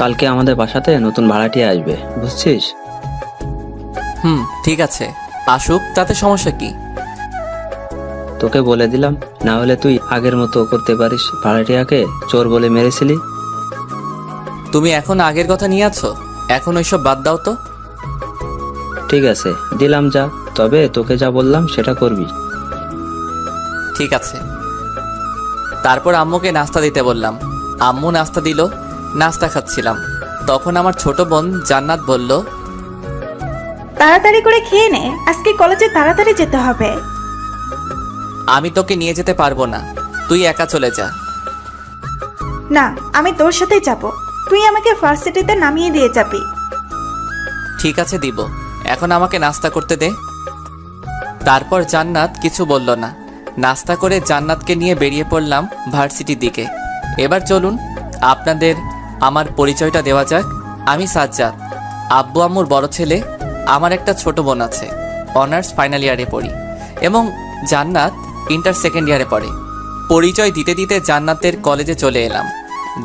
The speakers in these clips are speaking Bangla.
কালকে আমাদের বাসাতে নতুন ভাড়াটিয়া আসবে, বুঝছিস? ঠিক আছে, আসুক, তাতে সমস্যা কি? তোকে বলে দিলাম, না হলে তুই আগের মতো করতে পারিস। ভাড়াটিয়াকে চোর বলে মেরেছিলি। তুমি এখন আগের কথা নিয়ে আছো? এখন ওইসব বাদ দাও তো। ঠিক আছে, দিলাম যা, তবে তোকে যা বললাম সেটা করবি। ঠিক আছে। তারপর আম্মুকে নাস্তা দিতে বললাম। আম্মু নাস্তা দিল। নাস্তা খাচ্ছিলাম, তখন আমার ছোট বোন জান্নাত বলল, তাড়াতাড়ি করে খেয়ে নে, আজকে কলেজে তাড়াতাড়ি যেতে হবে। আমি তোকে নিয়ে যেতে পারবো না, তুই একা চলে যা। না, আমি তোর সাথেই যাব। তুই আমাকে ভার্সিটিতে নামিয়ে দিয়ে যাবি। ঠিক আছে, দিব। এখন আমাকে নাস্তা করতে দে। তারপর জান্নাত কিছু বলল না। নাস্তা করে জান্নাতকে নিয়ে বেরিয়ে পড়লাম ভার্সিটির দিকে। এবার চলুন আপনাদের আমার পরিচয়টা দেওয়া যাক। আমি সাজ্জাদ, আব্বু আম্মুর বড় ছেলে। আমার একটা ছোট বোন আছে, অনার্স ফাইনাল ইয়ারে পড়ি, এবং জান্নাত ইন্টার সেকেন্ড ইয়ারে পড়ে। পরিচয় দিতে দিতে জান্নাতের কলেজে চলে এলাম।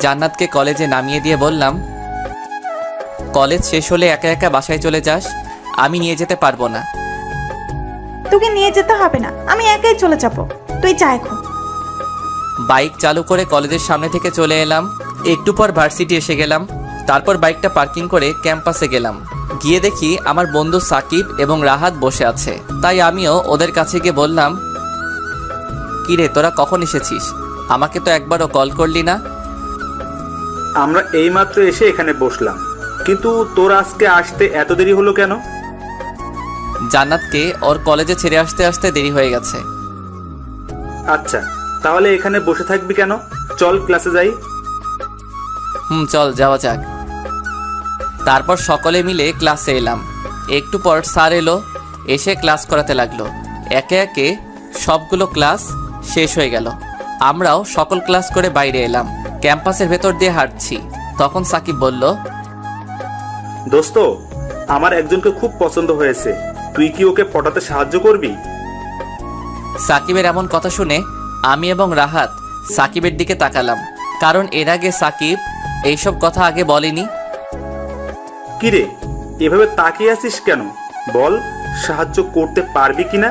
জান্নাতকে কলেজে নামিয়ে দিয়ে বললাম, কলেজ শেষ হলে একা একা বাসায় চলে যাস, আমি নিয়ে যেতে পারবো না। তোকে নিয়ে যেতে হবে না, আমি একাই চলে যাব। তুই যা এখন। বাইক চালু করে কলেজের সামনে থেকে চলে এলাম। একটু পর ভার্সিটি এসে গেলাম। তারপর বাইকটা পার্কিং করে ক্যাম্পাসে গেলাম। গিয়ে দেখি আমার বন্ধু সাকিব এবং রাহাত বসে আছে। তাই আমিও ওদের কাছে গিয়ে বললাম, কিরে তোরা কখন এসেছিস? আমাকে তো একবারও কল করলি না। আমরা এইমাত্র এসে এখানে বসলাম, কিন্তু তোর আজকে আসতে এত দেরি হলো কেন? জান্নাতকে ওর কলেজে ছেড়ে আসতে আসতে দেরি হয়ে গেছে। আচ্ছা, তাহলে এখানে বসে থাকবি কেন? চল ক্লাসে যাই। চল যাওয়া যাক। তারপর সকলে মিলে ক্লাসে এলাম। একটু পর স্যার এলো, এসে ক্লাস করাতে লাগলো। একে একে সবগুলো ক্লাস শেষ হয়ে গেল। আমরাও সকল ক্লাস করে বাইরে এলাম। ক্যাম্পাসের ভেতর দিয়ে হাঁটছি, তখন সাকিব বলল, দোস্ত, আমার একজনকে খুব পছন্দ হয়েছে, তুই কি ওকে পটাতে সাহায্য করবি? সাকিবের এমন কথা শুনে আমি এবং রাহাত সাকিবের দিকে তাকালাম, কারণ এর আগে সাকিব এইসব কথা আগে বলেনি। কিরে, এভাবে তাকিয়ে আছিস কেন? বল, সাহায্য করতে পারবি কিনা?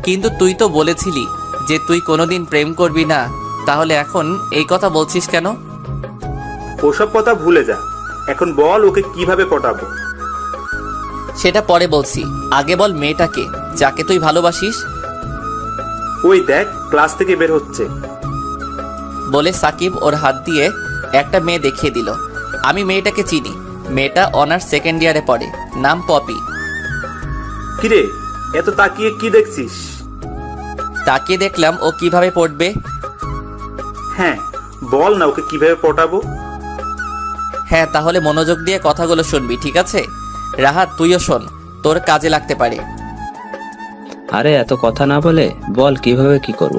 কিন্তু তুই তো বলেছিলি যে তুই কোনোদিন প্রেম করবি না, তাহলে এখন এই কথা বলছিস কেন? ওসব কথা ভুলে যা, এখন বল ওকে কিভাবে পটাবো। সেটা পরে বলছি, আগে বল মেয়েটাকে যাকে তুই ভালোবাসিস। ওই দেখ, ক্লাস থেকে বের হচ্ছে। বলে সাকিব ওর হাত দিয়ে একটা মেয়ে দেখিয়ে দিল। আমি মেয়েটাকে চিনি। মেয়েটা অনার্স সেকেন্ড ইয়ারে পড়ে, নাম পপি। কিরে, এত তাকিয়ে কি দেখছিস? তাকিয়ে দেখলাম ও কিভাবে পড়বে। হ্যাঁ, বল না ওকে কিভাবে পটাবো। হ্যাঁ, তাহলে মনোযোগ দিয়ে কথাগুলো শুনবি, ঠিক আছে? রাহাত, তুইও শোন, তোর কাজে লাগতে পারে। আরে এত কথা না বলে বল কিভাবে কি করব।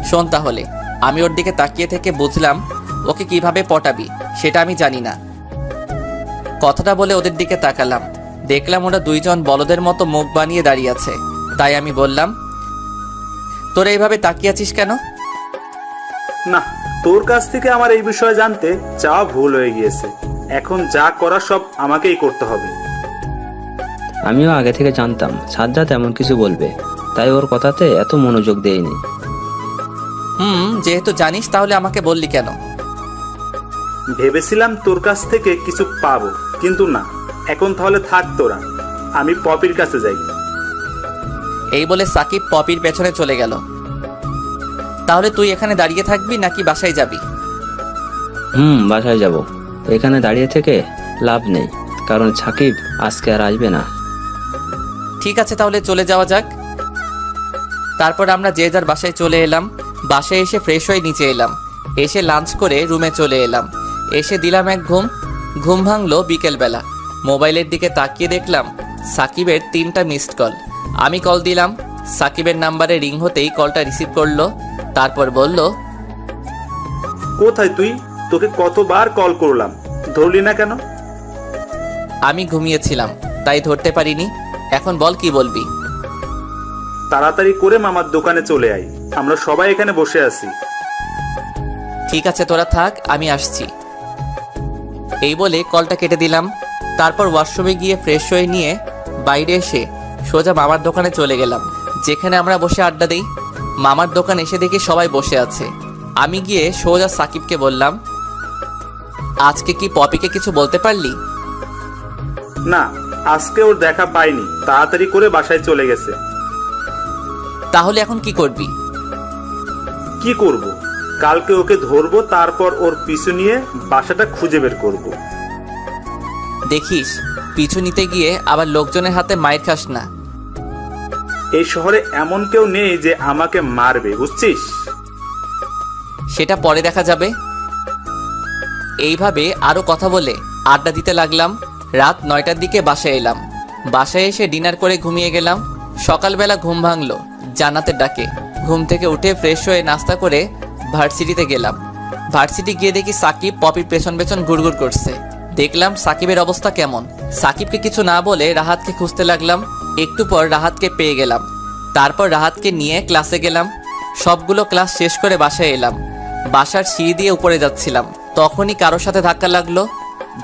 শোন তাহলে। আমি ওর দিকে তাকিয়ে থেকে বুঝলাম ওকে কিভাবে পটাবি সেটা আমি জানি না। কথাটা বলে ওদের দিকে তাকালাম, দেখলাম ওরা দুইজন বলদের মতো মুখ বানিয়ে দাঁড়িয়ে আছে। তাই আমি বললাম, তোরা এইভাবে তাকিয়ে আছিস কেন? না, তোর কাছ থেকে আমার এই বিষয়ে জানতে চাওয়া ভুল হয়ে গিয়েছে। এখন যা করার সব আমাকেই করতে হবে। আমিও আগে থেকে জানতাম সাজ্জাদ এমন কিছু বলবে, তাই ওর কথাতে এত মনোযোগ দেইনি। যেহেতু জানিস তাহলে আমাকে বললি কেন? ভেবেছিলাম তোর কাছ থেকে কিছু পাবো, কিন্তু না। এখন তাহলে থাক তোরা, আমি পপির কাছে যাই। এই বলে সাকিব পপির পেছনে চলে গেল। তাহলে তুই এখানে দাঁড়িয়ে থাকবি নাকি বাসায় যাবি? বাসায় যাব। এখানে দাঁড়িয়ে থেকে লাভ নেই, কারণ সাকিব আজকে আর আসবে না। ঠিক আছে, তাহলে চলে যাওয়া যাক। তারপর আমরা যে যার বাসায় চলে এলাম। বাসায় এসে ফ্রেশ হয়ে নিচে এলাম। এসে লাঞ্চ করে রুমে চলে এলাম। এসে দিলাম এক ঘুম ভাঙলো বিকেলবেলা। মোবাইলের দিকে তাকিয়ে দেখলাম সাকিবের 3টা মিসড কল। আমি কল দিলাম। সাকিবের নাম্বারে রিং হতেই কলটা রিসিভ করলো। তারপর বলল, কোথায় তুই? তোকে কতবার কল করলাম, ধরলি না কেন? আমি ঘুমিয়েছিলাম, তাই ধরতে পারিনি। এখন বল, কি বলবি? তাড়াতাড়ি করে মামার দোকানে চলে আয়, আমরা সবাই এখানে বসে আছি। ঠিক আছে তোরা থাক, আমি আসছি। এই বলে কলটা কেটে দিলাম। তারপর ওয়াশরুমে গিয়ে ফ্রেশ হয়ে নিয়ে বাইরে এসে সোজা মামার দোকানে চলে গেলাম, যেখানে আমরা বসে আড্ডা দিই। মামার দোকান এসে দেখি সবাই বসে আছে। আমি গিয়ে সোজা সাকিবকে বললাম, আজকে কি পপিকে কিছু বলতে পারলি? না, আজকে ওর দেখা পাইনি, তাড়াতাড়ি করে বাসায় চলে গেছে। তাহলে এখন কি করবি? কি করব? কালকে ওকে ধরবো, তারপর ওর পিছু নিয়ে বাসাটা খুঁজে বের করব। দেখিস পিছু নিতে গিয়ে আবার লোকজনের হাতে মাইর খাস না। এই শহরে এমন কেউ নেই যে আমাকে মারবে, বুঝছিস? সেটা পরে দেখা যাবে। এইভাবে আরো কথা বলে আড্ডা দিতে লাগলাম। রাত 9টার দিকে বাসায় এলাম। বাসায় এসে ডিনার করে ঘুমিয়ে গেলাম। সকালবেলা ঘুম ভাঙলো জান্নাতের ডাকে। ঘুম থেকে উঠে ফ্রেশ হয়ে নাস্তা করে ভার্সিটিতে গেলাম। ভার্সিটি গিয়ে দেখি সাকিব পপির পেছন পেছন ঘুরঘুর করছে। দেখলাম সাকিবের অবস্থা কেমন। সাকিবকে কিছু না বলে রাহাতকে খুঁজতে লাগলাম। একটু পর রাহাতকে পেয়ে গেলাম। তারপর রাহাতকে নিয়ে ক্লাসে গেলাম। সবগুলো ক্লাস শেষ করে বাসায় এলাম। বাসার সিঁড়ি দিয়ে উপরে যাচ্ছিলাম, তখনই কারোর সাথে ধাক্কা লাগলো।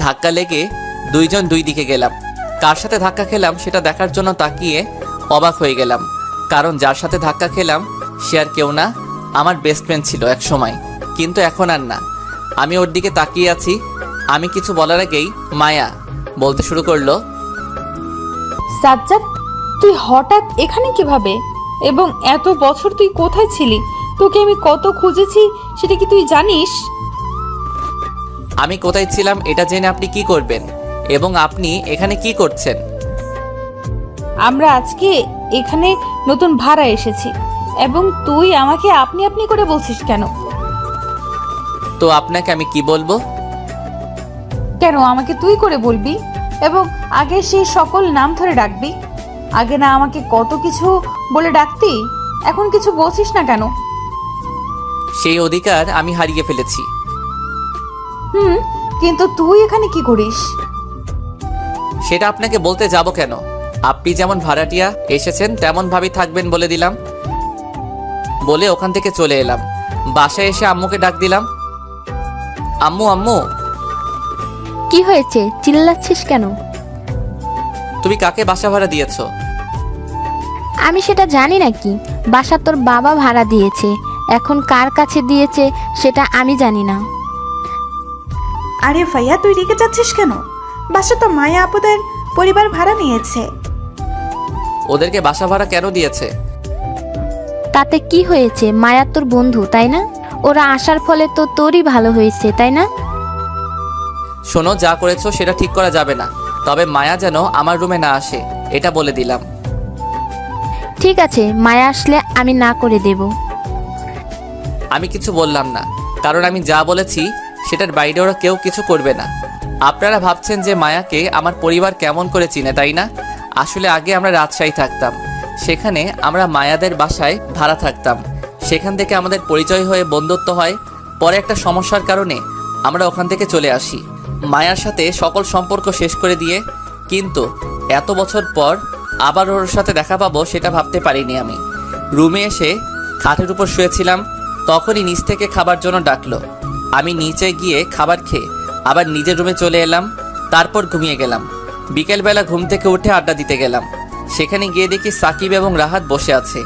ধাক্কা লেগে দুইজন দুই দিকে গেলাম। কার সাথে ধাক্কা খেলাম সেটা দেখার জন্য তাকিয়ে অবাক হয়ে গেলাম, কারণ যার সাথে ধাক্কা খেলাম সে আর কেউ না, আমার বেস্ট ফ্রেন্ড ছিল এক সময়, কিন্তু এখন আর না। আমি ওর দিকে তাকিয়ে আছি। আমি কিছু বলার আগেই মায়া বলতে শুরু করলো, সাজ্জাদ, তুই হঠাৎ এখানে কিভাবে? এবং এত বছর তুই কোথায় ছিলি? তোকে আমি কত খুঁজেছি সেটা কি তুই জানিস? আমি কোথায় ছিলাম এটা জেনে আপনি কি করবেন? এবং আপনি এখানে কি করছেন? আমরা আজকে এখানে নতুন ভাড়া এসেছি, এবং তুই আমাকে আপনি আপনি করে বলছিস কেন? তো আপনাকে আমি কি বলবো? কেন আমাকে তুই করে বলবি? এবং আগে সেই সকল নাম ধরে ডাকবি? আগে না আমাকে কত কিছু বলে ডাকতি, এখন কিছু বলছিস না কেন? সেই অধিকার আমি হারিয়ে ফেলেছি। কিন্তু তুই এখানে কি করিস? সেটা আপনাকে বলতে যাব কেন? আপনি যেমন ভাড়াটিয়া এসেছেন তেমন ভাবেই থাকবেন বলে দিলাম। বলে ওখান থেকে চলে এলাম। বাসায় এসে আম্মুকে ডাক দিলাম, আম্মু আম্মু। কি হয়েছে? চিল্লাচ্ছিস কেন? তুমি কাকে বাসা ভাড়া দিয়েছো? আমি সেটা জানি নাকি? বাসা তোর বাবা ভাড়া দিয়েছে, এখন কার কাছে দিয়েছে সেটা আমি জানি না। আরে ভাইয়া, তুই রেগে যাচ্ছিস কেন? বাসা তো মায়া আপুদের পরিবার ভাড়া নিয়েছে। ওদেরকে বাসা ভাড়া কেন দিয়েছে? তাতে কি হয়েছে? মায়া তোর বন্ধু, তাই না? ওরা আসার ফলে তো তোরই ভালো হয়েছে, তাই না? শোনো, যা করেছো সেটা ঠিক করা যাবে না। তবে মায়া যেন আমার রুমে না আসে এটা বলে দিলাম। ঠিক আছে, মায়া আসলে আমি না করে দেব। আমি কিছু বললাম না, কারণ আমি যা বলেছি সেটার বাইরে ওরা কেউ কিছু করবে না। আপনারা ভাবছেন যে মায়াকে আমার পরিবার কেমন করে চিনে, তাই না? আসলে আগে আমরা রাজশাহী থাকতাম, সেখানে আমরা মায়াদের বাসায় ভাড়া থাকতাম। সেখান থেকে আমাদের পরিচয় হয়ে বন্ধুত্ব হয়। পরে একটা সমস্যার কারণে আমরা ওখান থেকে চলে আসি, মায়ার সাথে সকল সম্পর্ক শেষ করে দিয়ে। কিন্তু এত বছর পর আবার ওর সাথে দেখা পাবো সেটা ভাবতে পারিনি আমি। রুমে এসে খাটের উপর শুয়েছিলাম, তখনই নিচ থেকে খাবার জন্য ডাকলো। আমি নিচে গিয়ে খাবার খেয়ে আবার নিজের রুমে চলে এলাম। তারপর ঘুমিয়ে গেলাম। বিকেলবেলা ঘুম থেকে উঠে আড্ডা দিতে গেলাম। সেখানে গিয়ে দেখি সাকিব এবং রাহাত বসে আছে।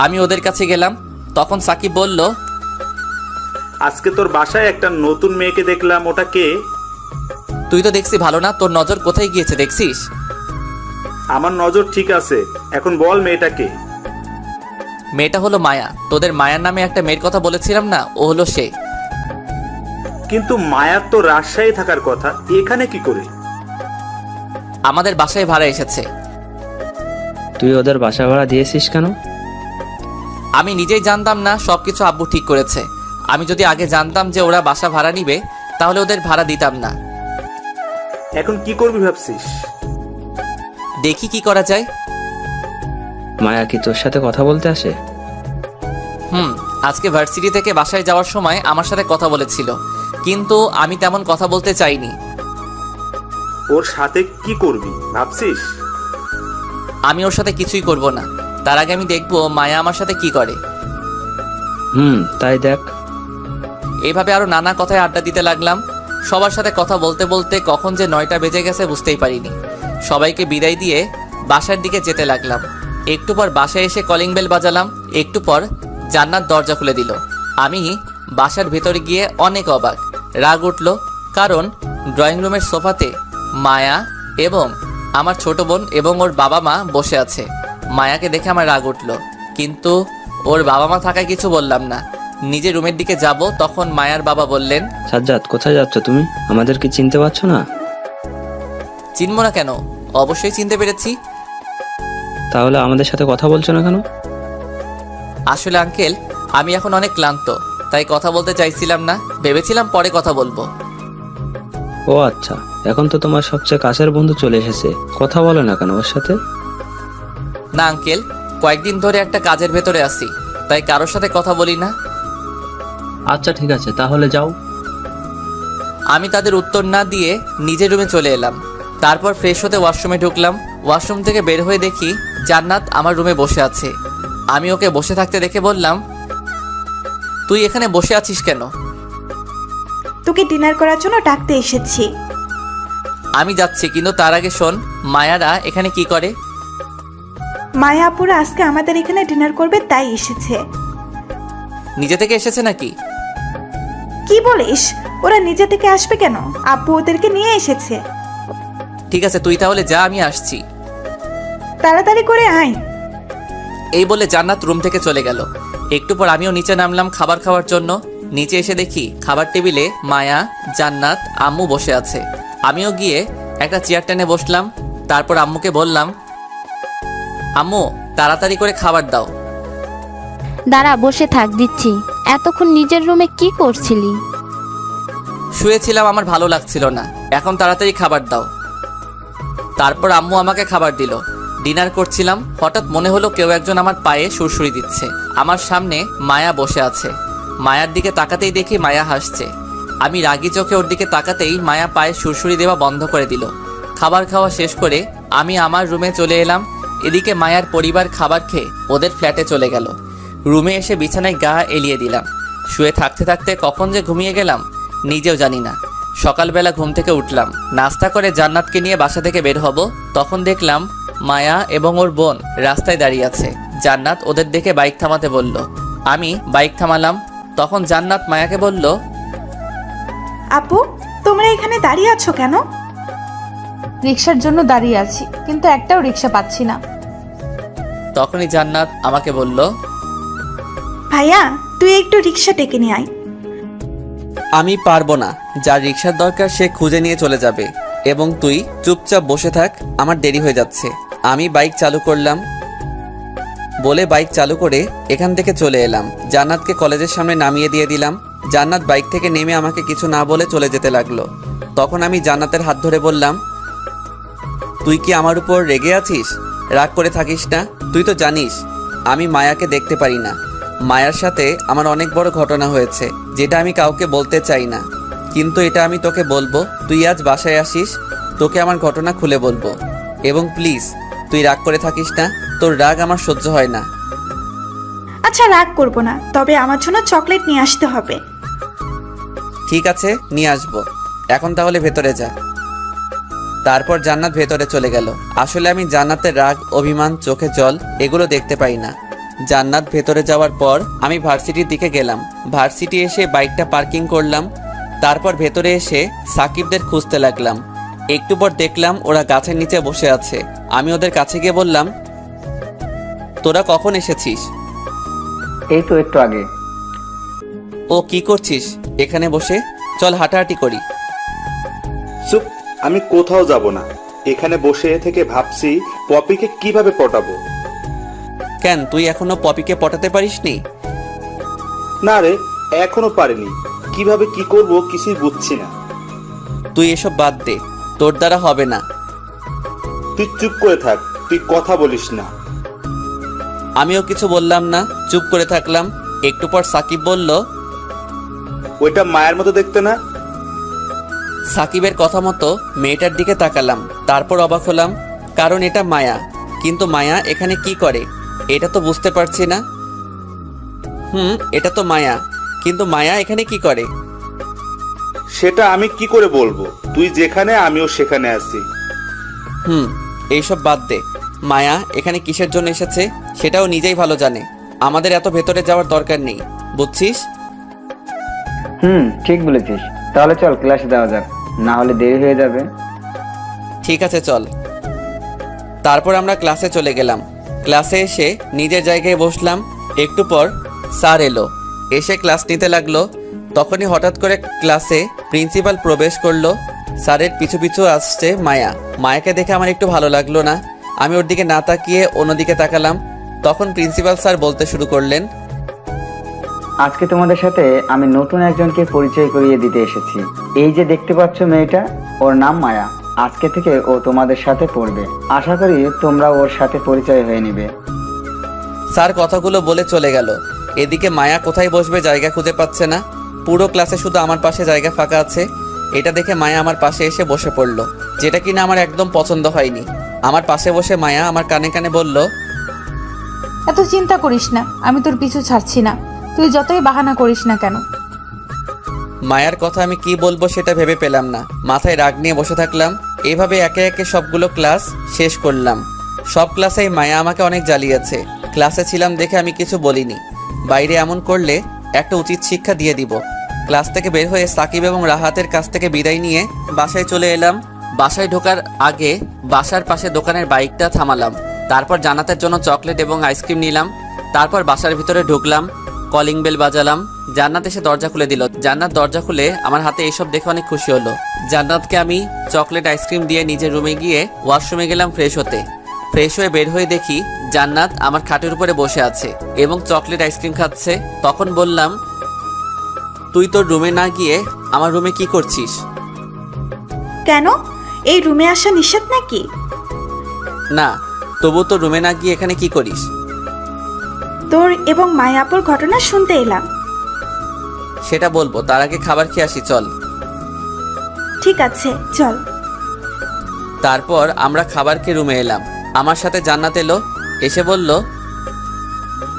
আমি ওদের কাছে গেলাম, তখন সাকিব বলল, আজকে তোর বাসায় একটা নতুন মেয়েকে দেখলাম, ওটা কে? তুই তো দেখছি ভালো না, তোর নজর কোথায় গিয়েছে দেখছিস? আমার নজর ঠিক আছে, এখন বল মেয়েটা কে? মেয়েটা হলো মায়া। তোদের মায়ার নামে একটা মেয়ের কথা বলেছিলাম না, ও হলো সে। কিন্তু মায়ার তো রাজশাহী থাকার কথা, এখানে কি করে? আমাদের বাসায় ভাড়া এসেছে। তুই ওদের বাসা ভাড়া দিয়েছিস কেন? আমি নিজেই জানতাম না, সবকিছু আব্বু ঠিক করেছে। আমি যদি আগে জানতাম যে ওরা বাসা ভাড়া নিবে তাহলে ওদের ভাড়া দিতাম না। এখন কি করবি ভাবছিস? দেখি কি করা যায়। মায়া কি তোর সাথে কথা বলতে আসে? আজকে ভার্সিটি থেকে বাসায় যাওয়ার সময় আমার সাথে কথা বলেছিল, কিন্তু আমি তেমন কথা বলতে চাইনি। ওর সাথে কি করবি ভাবছিস? আমি ওর সাথে কিছুই করব না, তার আগে আমি দেখবো মায়া আমার সাথে কি করে। তাই দেখ। এইভাবে আরও নানা কথায় আড্ডা দিতে লাগলাম। সবার সাথে কথা বলতে বলতে কখন যে 9টা বেজে গেছে বুঝতেই পারিনি। সবাইকে বিদায় দিয়ে বাসার দিকে যেতে লাগলাম। একটু পর বাসায় এসে কলিং বেল বাজালাম। একটু পর জান্নাত দরজা খুলে দিল। আমি বাসার ভেতরে গিয়ে অনেক অবাক। রাগ উঠল, কারণ ড্রয়িং রুমের সোফাতে মায়া এবং আমার ছোট বোন এবং ওর বাবা মা বসে আছে। মায়াকে দেখে আমার রাগ উঠল, কিন্তু ওর বাবা মা থাকায় কিছু বললাম না। নিজের রুমের দিকে যাব, তখন মায়ার বাবা বললেন, সাজ্জাদ, কোথায় যাচ্ছ তুমি? আমাদের কি চিনতে পারছো না? চিনব না কেন? অবশ্যই চিনতে পেরেছি। তাহলে আমাদের সাথে কথা বলছো না কেন? আসলে আঙ্কেল, আমি এখন অনেক ক্লান্ত, তাই কথা বলতে চাইছিলাম না। ভেবেছিলাম পরে কথা বলবো। ও আচ্ছা, এখন তো তোমার সবচেয়ে কাছের বন্ধু চলে এসেছে, কথা বলো না কেন ওর সাথে? না আঙ্কেল, কয়েকদিন ধরে একটা কাজের ভেতরে আছি, তাই কারোর সাথে কথা বলি না। আচ্ছা ঠিক আছে, তাহলে যাও। আমি তাদের উত্তর না দিয়ে নিজের রুমে চলে এলাম। তারপর ফ্রেশ হতে ওয়াশরুমে ঢুকলাম। ওয়াশরুম থেকে বের হয়ে দেখি জান্নাত আমার রুমে বসে আছে। আমি ওকে বসে থাকতে দেখে বললাম, তুই এখানে বসে আছিস কেন? তোকে ডিনার করার জন্য ডাকতে এসেছি। আমি যাচ্ছি, কিন্তু তার আগে শোন, মায়ারা এখানে কি করে? মায়া আপুরা আজকে আমাদের এখানে ডিনার করবে, তাই এসেছে। নিজে থেকে এসেছে নাকি? কি বলিস? ওরা নিজে থেকে আসবে কেন? আব্বু ওদেরকে নিয়ে এসেছে। ঠিক আছে, তুই তাহলে যা, আমি আসছি। তাড়াতাড়ি করে আয়। এই বলে জান্নাত রুম থেকে চলে গেল। একটু পর আমিও নিচে নামলাম খাবার খাওয়ার জন্য। নিচে এসে দেখি খাবার টেবিলে মায়া, জান্নাত, আম্মু বসে আছে। আমিও গিয়ে একটা চেয়ার টেনে বসলাম। তারপর আম্মুকে বললাম, আম্মু তাড়াতাড়ি করে খাবার দাও। দাঁড়া, বসে থাক, দিচ্ছি। এতক্ষণ নিজের রুমে কি করছিলি? শুয়েছিলাম, আমার ভালো লাগছিল না, এখন তাড়াতাড়ি খাবার দাও। তারপর আম্মু আমাকে খাবার দিল। ডিনার করছিলাম, হঠাৎ মনে হলো কেউ একজন আমার পায়ে সুরসুরি দিচ্ছে। আমার সামনে মায়া বসে আছে। মায়ার দিকে তাকাতেই দেখি মায়া হাসছে। আমি রাগী চোখে ওর দিকে তাকাতেই মায়া পায়ে সুরসুরি দেওয়া বন্ধ করে দিল। খাবার খাওয়া শেষ করে আমি আমার রুমে চলে এলাম। এদিকে মায়ার পরিবার খাবার খেয়ে ওদের ফ্ল্যাটে চলে গেল। রুমে এসে বিছানায় গা এলিয়ে দিলাম। শুয়ে থাকতে থাকতে কখন যে ঘুমিয়ে গেলাম নিজেও জানি না। সকালবেলা ঘুম থেকে উঠলাম, নাস্তা করে জান্নাতকে নিয়ে বাসা থেকে বের হব, তখন দেখলাম মায়া এবং ওর বোন রাস্তায় দাঁড়িয়ে আছে। জান্নাত ওদের দেখে বাইক থামাতে বলল। আমি বাইক থামালাম। তখন জান্নাত মায়াকে বলল, আপু, তোমরা এখানে দাঁড়িয়ে আছো কেন? রিক্সার জন্য দাঁড়িয়ে আছি, কিন্তু একটাও রিক্সা পাচ্ছি না। তখনই জান্নাত আমাকে বলল, ভাইয়া, তুই একটু রিক্সা ডেকে নিয়ে আয়। আমি পারবো না, যার রিক্সার দরকার সে খুঁজে নিয়ে চলে যাবে, এবং তুই চুপচাপ বসে থাক, আমার দেরি হয়ে যাচ্ছে। আমি বাইক চালু করলাম। বলে বাইক চালু করে এখান থেকে চলে এলাম। জান্নাতকে কলেজের সামনে নামিয়ে দিয়ে দিলাম। জান্নাত বাইক থেকে নেমে আমাকে কিছু না বলে চলে যেতে লাগলো। তখন আমি জান্নাতের হাত ধরে বললাম, তুই কি আমার উপর রেগে আছিস? রাগ করে থাকিস না। তুই তো জানিস আমি মায়াকে দেখতে পারি না। মায়ার সাথে আমার অনেক বড় ঘটনা হয়েছে, যেটা আমি কাউকে বলতে চাই না, কিন্তু এটা আমি তোকে বলবো। তুই আজ বাসায় আসিস, তোকে আমার ঘটনা খুলে বলবো। এবং প্লিজ তুই রাগ করে থাকিস না, তোর রাগ আমার সহ্য হয় না। আচ্ছা, রাগ করবো না, তবে আমার জন্য চকলেট নিয়ে আসতে হবে। ঠিক আছে, নিয়ে আসবো। এখন তাহলে ভেতরে যা। তারপর জান্নাত ভেতরে চলে গেল। আসলে আমি জান্নাতের রাগ, অভিমান, চোখে জল এগুলো দেখতে পাই না। জান্নাত ভেতরে যাওয়ার পর আমি ভার্সিটির দিকে গেলাম। ভার্সিটি এসে বাইকটা পার্কিং করলাম। তারপর ভেতরে এসে সাকিবদের খুঁজতে লাগলাম। একটু পর দেখলাম ওরা গাছের নিচে বসে আছে। আমি ওদের কাছে গিয়ে বললাম, তোরা কখন এসেছিস? এই তো একটু আগে। ও, কি করছিস এখানে বসে? চল হাঁটাহাঁটি করি। চুপ, আমি কোথাও যাব না। এখানে বসে থেকে ভাবছি পপিকে কিভাবে পটাবো। কেন, তুই এখনো পপিকে পটাতে পারিসনি? না রে, এখনো পারিনি। কিভাবে কি করব কিছুই বুঝছি না। তুই এসব বাদ দে, তোর দ্বারা হবে না। তুই চুপ করে থাক, তুই কথা বলিস না। আমিও কিছু বললাম না, চুপ করে থাকলাম। একটু পর সাকিব বলল, ওইটা মায়ের মতো দেখতে না? সাকিবের কথা মতো মেয়েটার দিকে তাকালাম। তারপর অবাক হলাম, কারণ এটা মায়া। কিন্তু মায়া এখানে কি করে এটা তো বুঝতে পারছি না। এটা তো মায়া, কিন্তু মায়া এখানে কি করে? সেটা আমি কি করে বলবো? তুই যেখানে আমিও সেখানে আছি। এইসব বাদ দে। মায়া এখানে কিসের জন্য এসেছে সেটাও নিজেই ভালো জানে। আমাদের এত ভেতরে যাওয়ার দরকার নেই, বুঝছিস? ঠিক বলেছিস। তাহলে চল ক্লাসে দেওয়া যাক, না হলে দেরি হয়ে যাবে। ঠিক আছে চল। তারপর আমরা ক্লাসে চলে গেলাম। ক্লাসে এসে নিজের জায়গায় বসলাম। একটু পর স্যার এলো, এসে ক্লাস নিতে লাগলো। তখনই হঠাৎ করে ক্লাসে প্রিন্সিপাল প্রবেশ করলো। স্যারের পিছু পিছু আসছে মায়া। মায়াকে দেখে আমার একটু ভালো লাগলো না। আমি ওর দিকে না তাকিয়ে অন্যদিকে তাকালাম। তখন প্রিন্সিপাল স্যার বলতে শুরু করলেন, আজকে তোমাদের সাথে আমি নতুন একজনকে পরিচয় করিয়ে দিতে এসেছি। এই যে দেখতে পাচ্ছ মেয়েটা, ওর নাম মায়া। আজকে থেকে ও তোমাদের সাথে পড়বে। আশা করি তোমরা ওর সাথে পরিচয় হয়ে নিবে। স্যার কথাগুলো বলে চলে গেল। এদিকে মায়া কোথায় বসবে জায়গা খুঁজে পাচ্ছে না। পুরো ক্লাসে শুধু আমার পাশে জায়গা ফাঁকা আছে। এটা দেখে মায়া আমার পাশে এসে বসে পড়ল, যেটা কিনা আমার একদম পছন্দ হয়নি। আমার পাশে বসে মায়া আমার কানে কানে বলল, এত চিন্তা করিস না, আমি তোর পিছু ছাড়ছি না, তুই যতই বাহানা করিস না কেন। মায়ার কথা আমি কি বলবো সেটা ভেবে পেলাম না। মাথায় রাগ নিয়ে বসে থাকলাম। এইভাবে একে একে সবগুলো ক্লাস শেষ করলাম। সব ক্লাসেই মায়া আমাকে অনেক জ্বালিয়েছে। ক্লাসে ছিলাম দেখে আমি কিছু বলিনি। বাইরে এমন করলে একটা উচিত শিক্ষা দিয়ে দিব। ক্লাস থেকে বের হয়ে সাকিব এবং রাহাতের কাছ থেকে বিদায় নিয়ে বাসায় চলে এলাম। বাসায় ঢোকার আগে বাসার পাশে দোকানের বাইকটা থামালাম। তারপর জান্নাতের জন্য চকলেট এবং আইসক্রিম নিলাম। তারপর বাসার ভিতরে ঢুকলাম, কলিং বেল বাজালাম। জান্নাত এসে দরজা খুলে দিল। জান্নাত দরজা খুলে আমার হাতে এইসব দেখে অনেক খুশি হলো। জান্নাতকে আমি চকলেট আইসক্রিম দিয়ে নিজের রুমে গিয়ে ওয়াশরুমে গেলাম ফ্রেশ হতে। ফ্রেশ হয়ে বের হয়ে দেখি জান্নাত আমার খাটের উপরে বসে আছে এবং চকলেট আইসক্রিম খাচ্ছে। তখন বললাম, তুই তোর রুমে না গিয়ে আমার রুমে কি করছিস? কেন, এই রুমে আসা নিষেধ নাকি? না, তবু তোর রুমে না গিয়ে এখানে কি করিস? তোর এবং মায়াপুর ঘটনা শুনতে এলাম। সেটা বলবো, তার আগে খাবার খেয়ে আসি চল। ঠিক আছে চল। তারপর আমরা খাবার খেয়ে রুমে এলাম। আমার সাথে জান্নাত এলো। এসে বলল,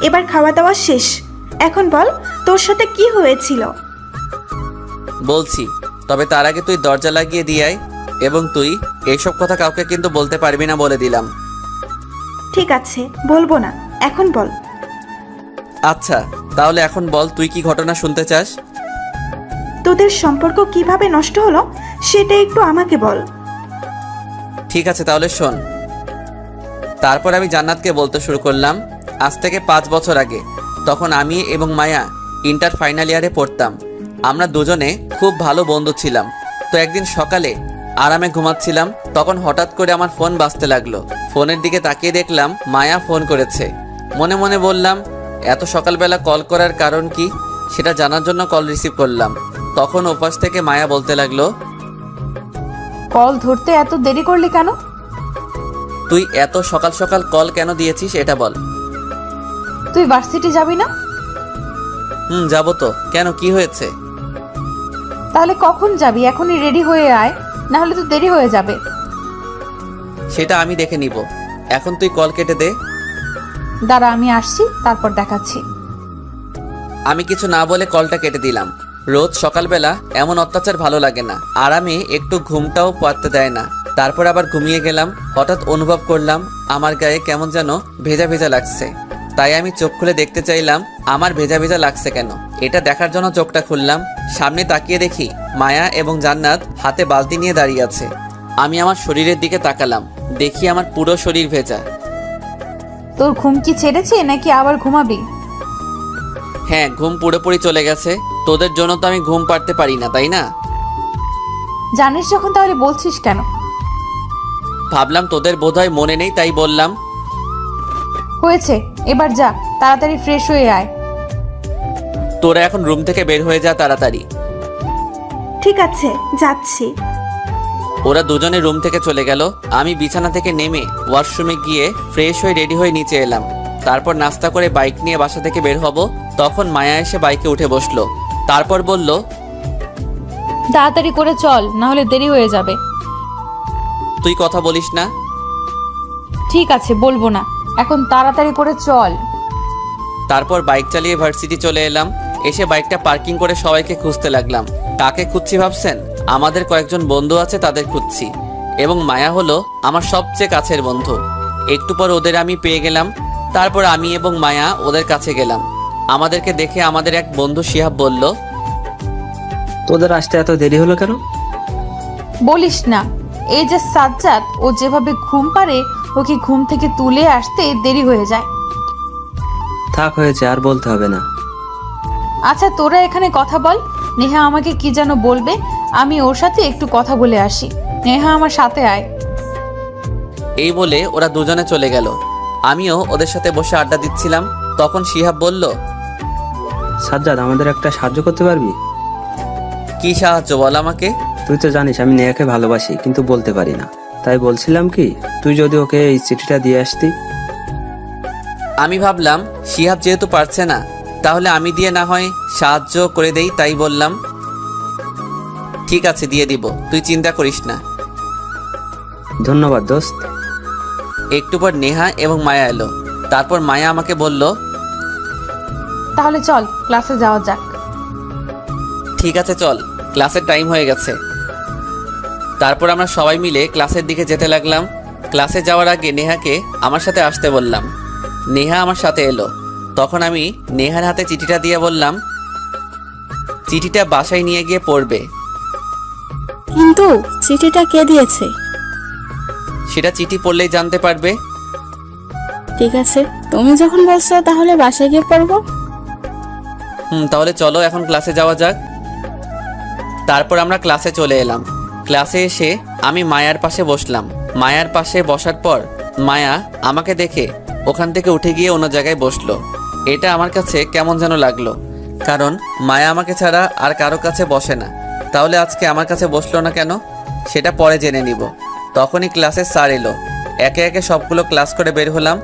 এবার খাওয়া দাওয়া শেষ, এখন বল তোর সাথে কি হয়েছিল। বলছি, তবে তার আগে তুই দরজা লাগিয়ে দিয়ে আয়। এবং তুই এইসব কথা কাউকে কিন্তু বলতে পারবি না বলে দিলাম। ঠিক আছে, বলবো না, এখন বল। আচ্ছা, তাহলে এখন বল তুই কি ঘটনা শুনতে চাস? তোদের সম্পর্ক কিভাবে নষ্ট হলো সেটা একটু আমাকে বল। ঠিক আছে তাহলে শোন। তারপর আমি জান্নাতকে বলতে শুরু করলাম, আজ থেকে 5 বছর আগে, তখন আমি এবং মায়া ইন্টার ফাইনাল ইয়ারে পড়তাম। আমরা দুজনে খুব ভালো বন্ধু ছিলাম। তো একদিন সকালে আরামে ঘুমাচ্ছিলাম, তখন হঠাৎ করে আমার ফোন বাজতে লাগলো। ফোনের দিকে তাকিয়ে দেখলাম মায়া ফোন করেছে। মনে মনে বললাম, এত সকালবেলা কল করার কারণ কি সেটা জানার জন্য কল রিসিভ করলাম। তখন ওপাশ থেকে মায়া বলতে লাগলো, কল ধরতে এত দেরি করলি কেন? তুই এত সকাল সকাল কল কেন দিয়েছিস এটা বল। তুই ভার্সিটি যাবি না? যাবো তো, কেন কি হয়েছে? তাহলে কখন যাবি? এখনই রেডি হয়ে আয়, না হলে তো দেরি হয়ে যাবে। সেটা আমি দেখে নিব, এখন তুই কল কেটে দে। দাঁড়া, আমি আসছি, তারপর দেখাচ্ছি। আমি কিছু না বলে কলটা কেটে দিলাম। রোজ সকালবেলা এমন অত্যাচার ভালো লাগে না, আর আমি একটু ঘুমটাও পারতে দেয় না। তারপর আবার ঘুমিয়ে গেলাম। হঠাৎ অনুভব করলাম আমার গায়ে কেমন যেন ভেজা ভেজা লাগছে। তাই আমি চোখ খুলে দেখতে চাইলাম আমার ভেজা ভেজা লাগছে কেন। এটা দেখার জন্য চোখটা খুললাম। সামনে তাকিয়ে দেখি মায়া এবং জান্নাত হাতে বালতি নিয়ে দাঁড়িয়ে আছে। আমি আমার শরীরের দিকে তাকালাম, দেখি আমার পুরো শরীর ভেজা। তোর ঘুম কি ছেড়েছে নাকি আবার ঘুমাবি? হ্যাঁ, ঘুম পুরোপুরি চলে গেছে। তোদের জন্য তো আমি ঘুম পাড়তে পারি না, তাই না? জানিস যখন তাহলে বলছিস কেন? ভাবলাম তোদের বোধহয় মনে নেই, তাই বললাম। হয়েছে, এবার যা, তাড়াতাড়ি ফ্রেশ হয়ে আয়। তোরা এখন রুম থেকে বের হয়ে যা তাড়াতাড়ি। ঠিক আছে, যাচ্ছি। ওরা দুজনে রুম থেকে চলে গেল। আমি বিছানা থেকে নেমে ওয়াশরুমে গিয়ে ফ্রেশ হয়ে রেডি হয়ে নিচে এলাম। তারপর নাস্তা করে বাইক নিয়ে বাসা থেকে বের হব। তখন মায়া এসে বাইকে উঠে বসলো। তারপর বলল, তাড়াতাড়ি করে চল, না হলে দেরি হয়ে যাবে। তুই কথা বলিস না? ঠিক আছে, বলবো না, এখন তাড়াতাড়ি করে চল। তারপর বাইক চালিয়ে ভার্সিটি চলে এলাম। এসে বাইকটা পার্কিং করে সবাইকে খুঁজতে লাগলাম। কাকে খুঁজছি ভাবছেন? আমাদের কয়েকজন বন্ধু আছে, তাদের খুঁজছি। এবং মায়া হলো আমার সবচেয়ে কাছের বন্ধু। একটু পর ওদের আমি পেয়ে গেলাম। তারপর আমি এবং মায়া ওদের কাছে গেলাম। আমাদেরকে দেখে আমাদের এক বন্ধু শিহাব বলল, তোদের আসতে এত দেরি হলো কেন? বলিস না, এই যে সাজ্জাদ, ও যেভাবে ঘুম পারে ওকে ঘুম থেকে তুলে আসতে দেরি হয়ে যায়। থাক, হয়েছে, আর বলতে হবে না। আচ্ছা তোরা এখানে কথা বল, নেহা আমাকে কি যেন বলবে, আমি ওর সাথে একটু কথা বলে আসি। নেহা আমার সাথে আয়। এই বলে ওরা দুজনে চলে গেল। আমিও ওদের সাথে বসে আড্ডা দিচ্ছিলাম। তখন শিহাব বলল, সাজ্জাদ, আমাদের একটা সাহায্য করতে পারবি? কি সাহায্য বল আমাকে। তুই তো জানিস আমি নেহাকে ভালোবাসি, কিন্তু বলতে পারি না। তাই বলছিলাম কি, তুই যদি ওকে এই চিঠিটা দিয়ে আসতি। আমি ভাবলাম শিহাব যেহেতু পারছে না, তাহলে আমি দিয়ে না হয় সাহায্য করে দেই। তাই বললাম, ঠিক আছে, দিয়ে দিব, তুই চিন্তা করিস না। ধন্যবাদ দোস্ত। একটু পর নেহা এবং মায়া এলো। তারপর মায়া আমাকে বলল, তাহলে চল ক্লাসে যাওয়া যাক। ঠিক আছে চল, ক্লাসের টাইম হয়ে গেছে। তারপর আমরা সবাই মিলে ক্লাসের দিকে যেতে লাগলাম। ক্লাসে যাওয়ার আগে নেহাকে আমার সাথে আসতে বললাম। নেহা আমার সাথে এলো। তখন আমি নেহার হাতে চিঠিটা দিয়ে বললাম, চিঠিটা বাসায় নিয়ে গিয়ে পড়বে। কিন্তু চিঠিটা কে দিয়েছে? সেটা চিঠি পড়লেই জানতে পারবে। ঠিক আছে, তুমি যখন বলছো তাহলে বাসায় গিয়ে পড়বো। তাহলে চলো এখন ক্লাসে যাওয়া যাক। তারপর আমরা ক্লাসে চলে এলাম। ক্লাসে এসে আমি মায়ার পাশে বসলাম। মায়ার পাশে বসার পর মায়া আমাকে দেখে ওখান থেকে উঠে গিয়ে অন্য জায়গায় বসলো। এটা আমার কাছে কেমন যেন লাগলো, কারণ মায়া আমাকে ছাড়া আর কারো কাছে বসে না। তাহলে আজকে আমার কাছে বসলো না কেন, সেটা পরে জেনে নিব। তখনই ক্লাসের স্যার এলো। একে একে সবগুলো ক্লাস করে বের হলাম।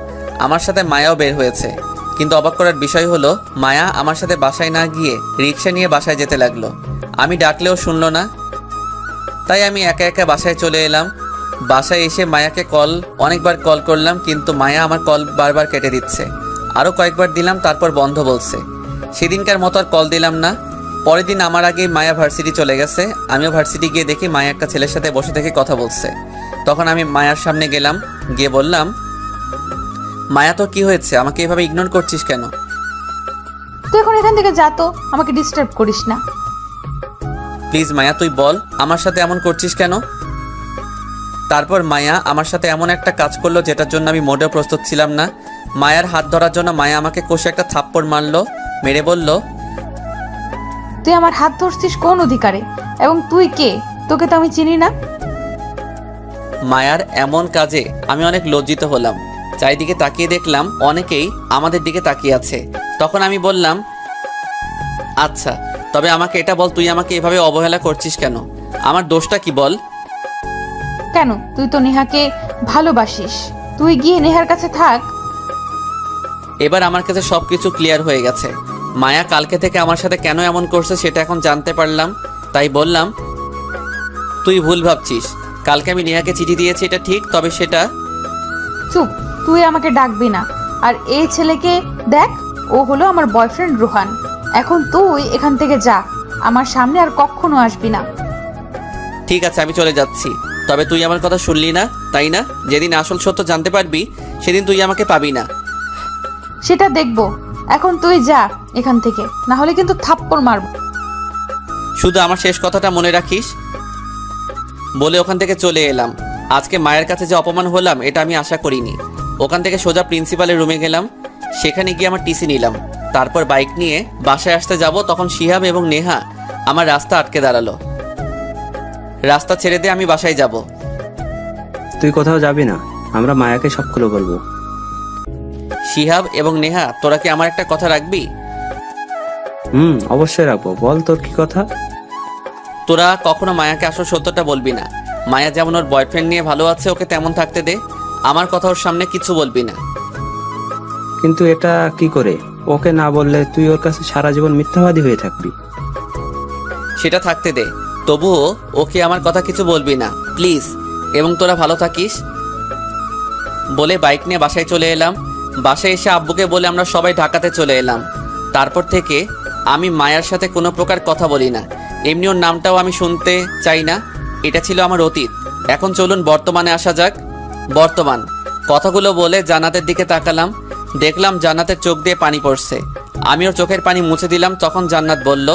আমার সাথে মায়াও বের হয়েছে। কিন্তু অবাক করার বিষয় হলো, মায়া আমার সাথে বাসায় না গিয়ে রিক্সা নিয়ে বাসায় যেতে লাগলো। আমি ডাকলেও শুনলো না। তাই আমি একা একা বাসায় চলে এলাম। বাসায় এসে মায়াকে অনেকবার কল করলাম, কিন্তু মায়া আমার কল বারবার কেটে দিচ্ছে। আরও কয়েকবার দিলাম, তারপর বন্ধ বলছে। সেদিনকার মতো আর কল দিলাম না। পরের দিন আমার আগেই মায়া ভার্সিটি চলে গেছে। আমিও ভার্সিটি গিয়ে দেখি মায়া একটা ছেলের সাথে বসে থেকে কথা বলছে। তখন আমি মায়ার সামনে গেলাম, গিয়ে বললাম, মায়া তো কি হয়েছে, আমাকে এভাবে ইগনোর করছিস কেন? তুই এখন এখান থেকে যা তো, আমাকে ডিস্টার্ব করিস না। প্লিজ মায়া, তুই বল আমার সাথে এমন করছিস কেন? তারপর মায়া আমার সাথে এমন একটা কাজ করলো যেটার জন্য আমি মোটেও প্রস্তুত ছিলাম না। মায়ার হাত ধরার জন্য মায়া আমাকে কষে একটা থাপ্পড় মারলো। মেরে বলল, তুই আমার হাত ধরছিস কোন অধিকারে, এবং তুই কে? তোকে তো আমি চিনি না। মায়ার এমন কাজে আমি অনেক লজ্জিত হলাম। চারিদিকে তাকিয়ে দেখলাম অনেকেই আমাদের দিকে তাকিয়ে আছে। তখন আমি বললাম, আচ্ছা, তবে আমাকে এটা বল, তুই আমাকে এভাবে অবহেলা করছিস কেন? আমার দোষটা কি বল? কেন? তুই তো নেহাকে ভালোবাসিস, তুই গিয়ে নেহার কাছে থাক। এবার আমার কাছে সবকিছু ক্লিয়ার হয়ে গেছে। মায়া কালকে থেকে আমার সাথে কেন এমন করছে সেটা এখন জানতে পারলাম। তাই বললাম, তুই ভুল ভাবছিস। কালকে আমি নেহাকে চিঠি দিয়েছি, এটা ঠিক, তবে সেটা। চুপ, তুই আমাকে ডাকবি না। আর এই ছেলেকে দেখ, ও হলো আমার বয়ফ্রেন্ড রোহান। এখন তুই এখান থেকে যা, আমার সামনে আর কখনো আসবি না। ঠিক আছে, আমি চলে যাচ্ছি। তবে তুই আমার কথা শুনলি না, তাই না? যেদিন আসল সত্য জানতে পারবি সেদিন তুই আমাকে পাবি না। সেটা দেখবো। এখন তুই যা এখান থেকে, না হলে কিন্তু থাপ্পড় মারব। শুধু আমার শেষ কথাটা মনে রাখিস। বলে ওখান থেকে চলে এলাম। আজকে মায়ের কাছে যে অপমান হলাম এটা আমি আশা করিনি। ওখান থেকে সোজা প্রিন্সিপালের রুমে গেলাম। সেখানে গিয়ে আমার টিসি নিলাম। তারপর বাইক নিয়ে বাসায় আসতে যাব, তখন শিহাব এবং নেহা আমার রাস্তা আটকে দাঁড়ালো। রাস্তা ছেড়ে দিয়ে আমি বাসায় যাব। তুই কোথাও যাবি না, আমরা মায়াকে সব খুলে বলবো। শিহাব এবং নেহা, তোরা কি আমার একটা কথা রাখবি? অবশ্যই রাখবো। বল তোর কি কথা। তোরা কখনো মায়াকে আসল সত্যটা বলবি না। মায়া যেমন ওর বয়ফ্রেন্ড নিয়ে ভালো আছে, ওকে তেমন থাকতে দে। আমার কথা ওর সামনে কিছু বলবি না। কিন্তু এটা কি করে? ওকে না বললে তুই ওর কাছে সারা জীবন মিথ্যাবাদী হয়ে থাকবি। সেটা থাকতে দে, তবুও ওকে আমার কথা কিছু বলবি না প্লিজ। এবং তোরা ভালো থাকিস। বলে বাইক নিয়ে বাসায় চলে এলাম। বাসায় এসে আব্বুকে বলে আমরা সবাই ঢাকাতে চলে এলাম। তারপর থেকে আমি মায়ার সাথে কোনো প্রকার কথা বলি না, এমনি ওর নামটাও আমি শুনতে চাই না। এটা ছিল আমার অতীত। এখন চলুন বর্তমানে আসা যাক। বর্তমান। কথাগুলো বলে জান্নাতের দিকে তাকালাম, দেখলাম জান্নাতের চোখ দিয়ে পানি পড়ছে। আমি ওর চোখের পানি মুছে দিলাম। তখন জান্নাত বলল,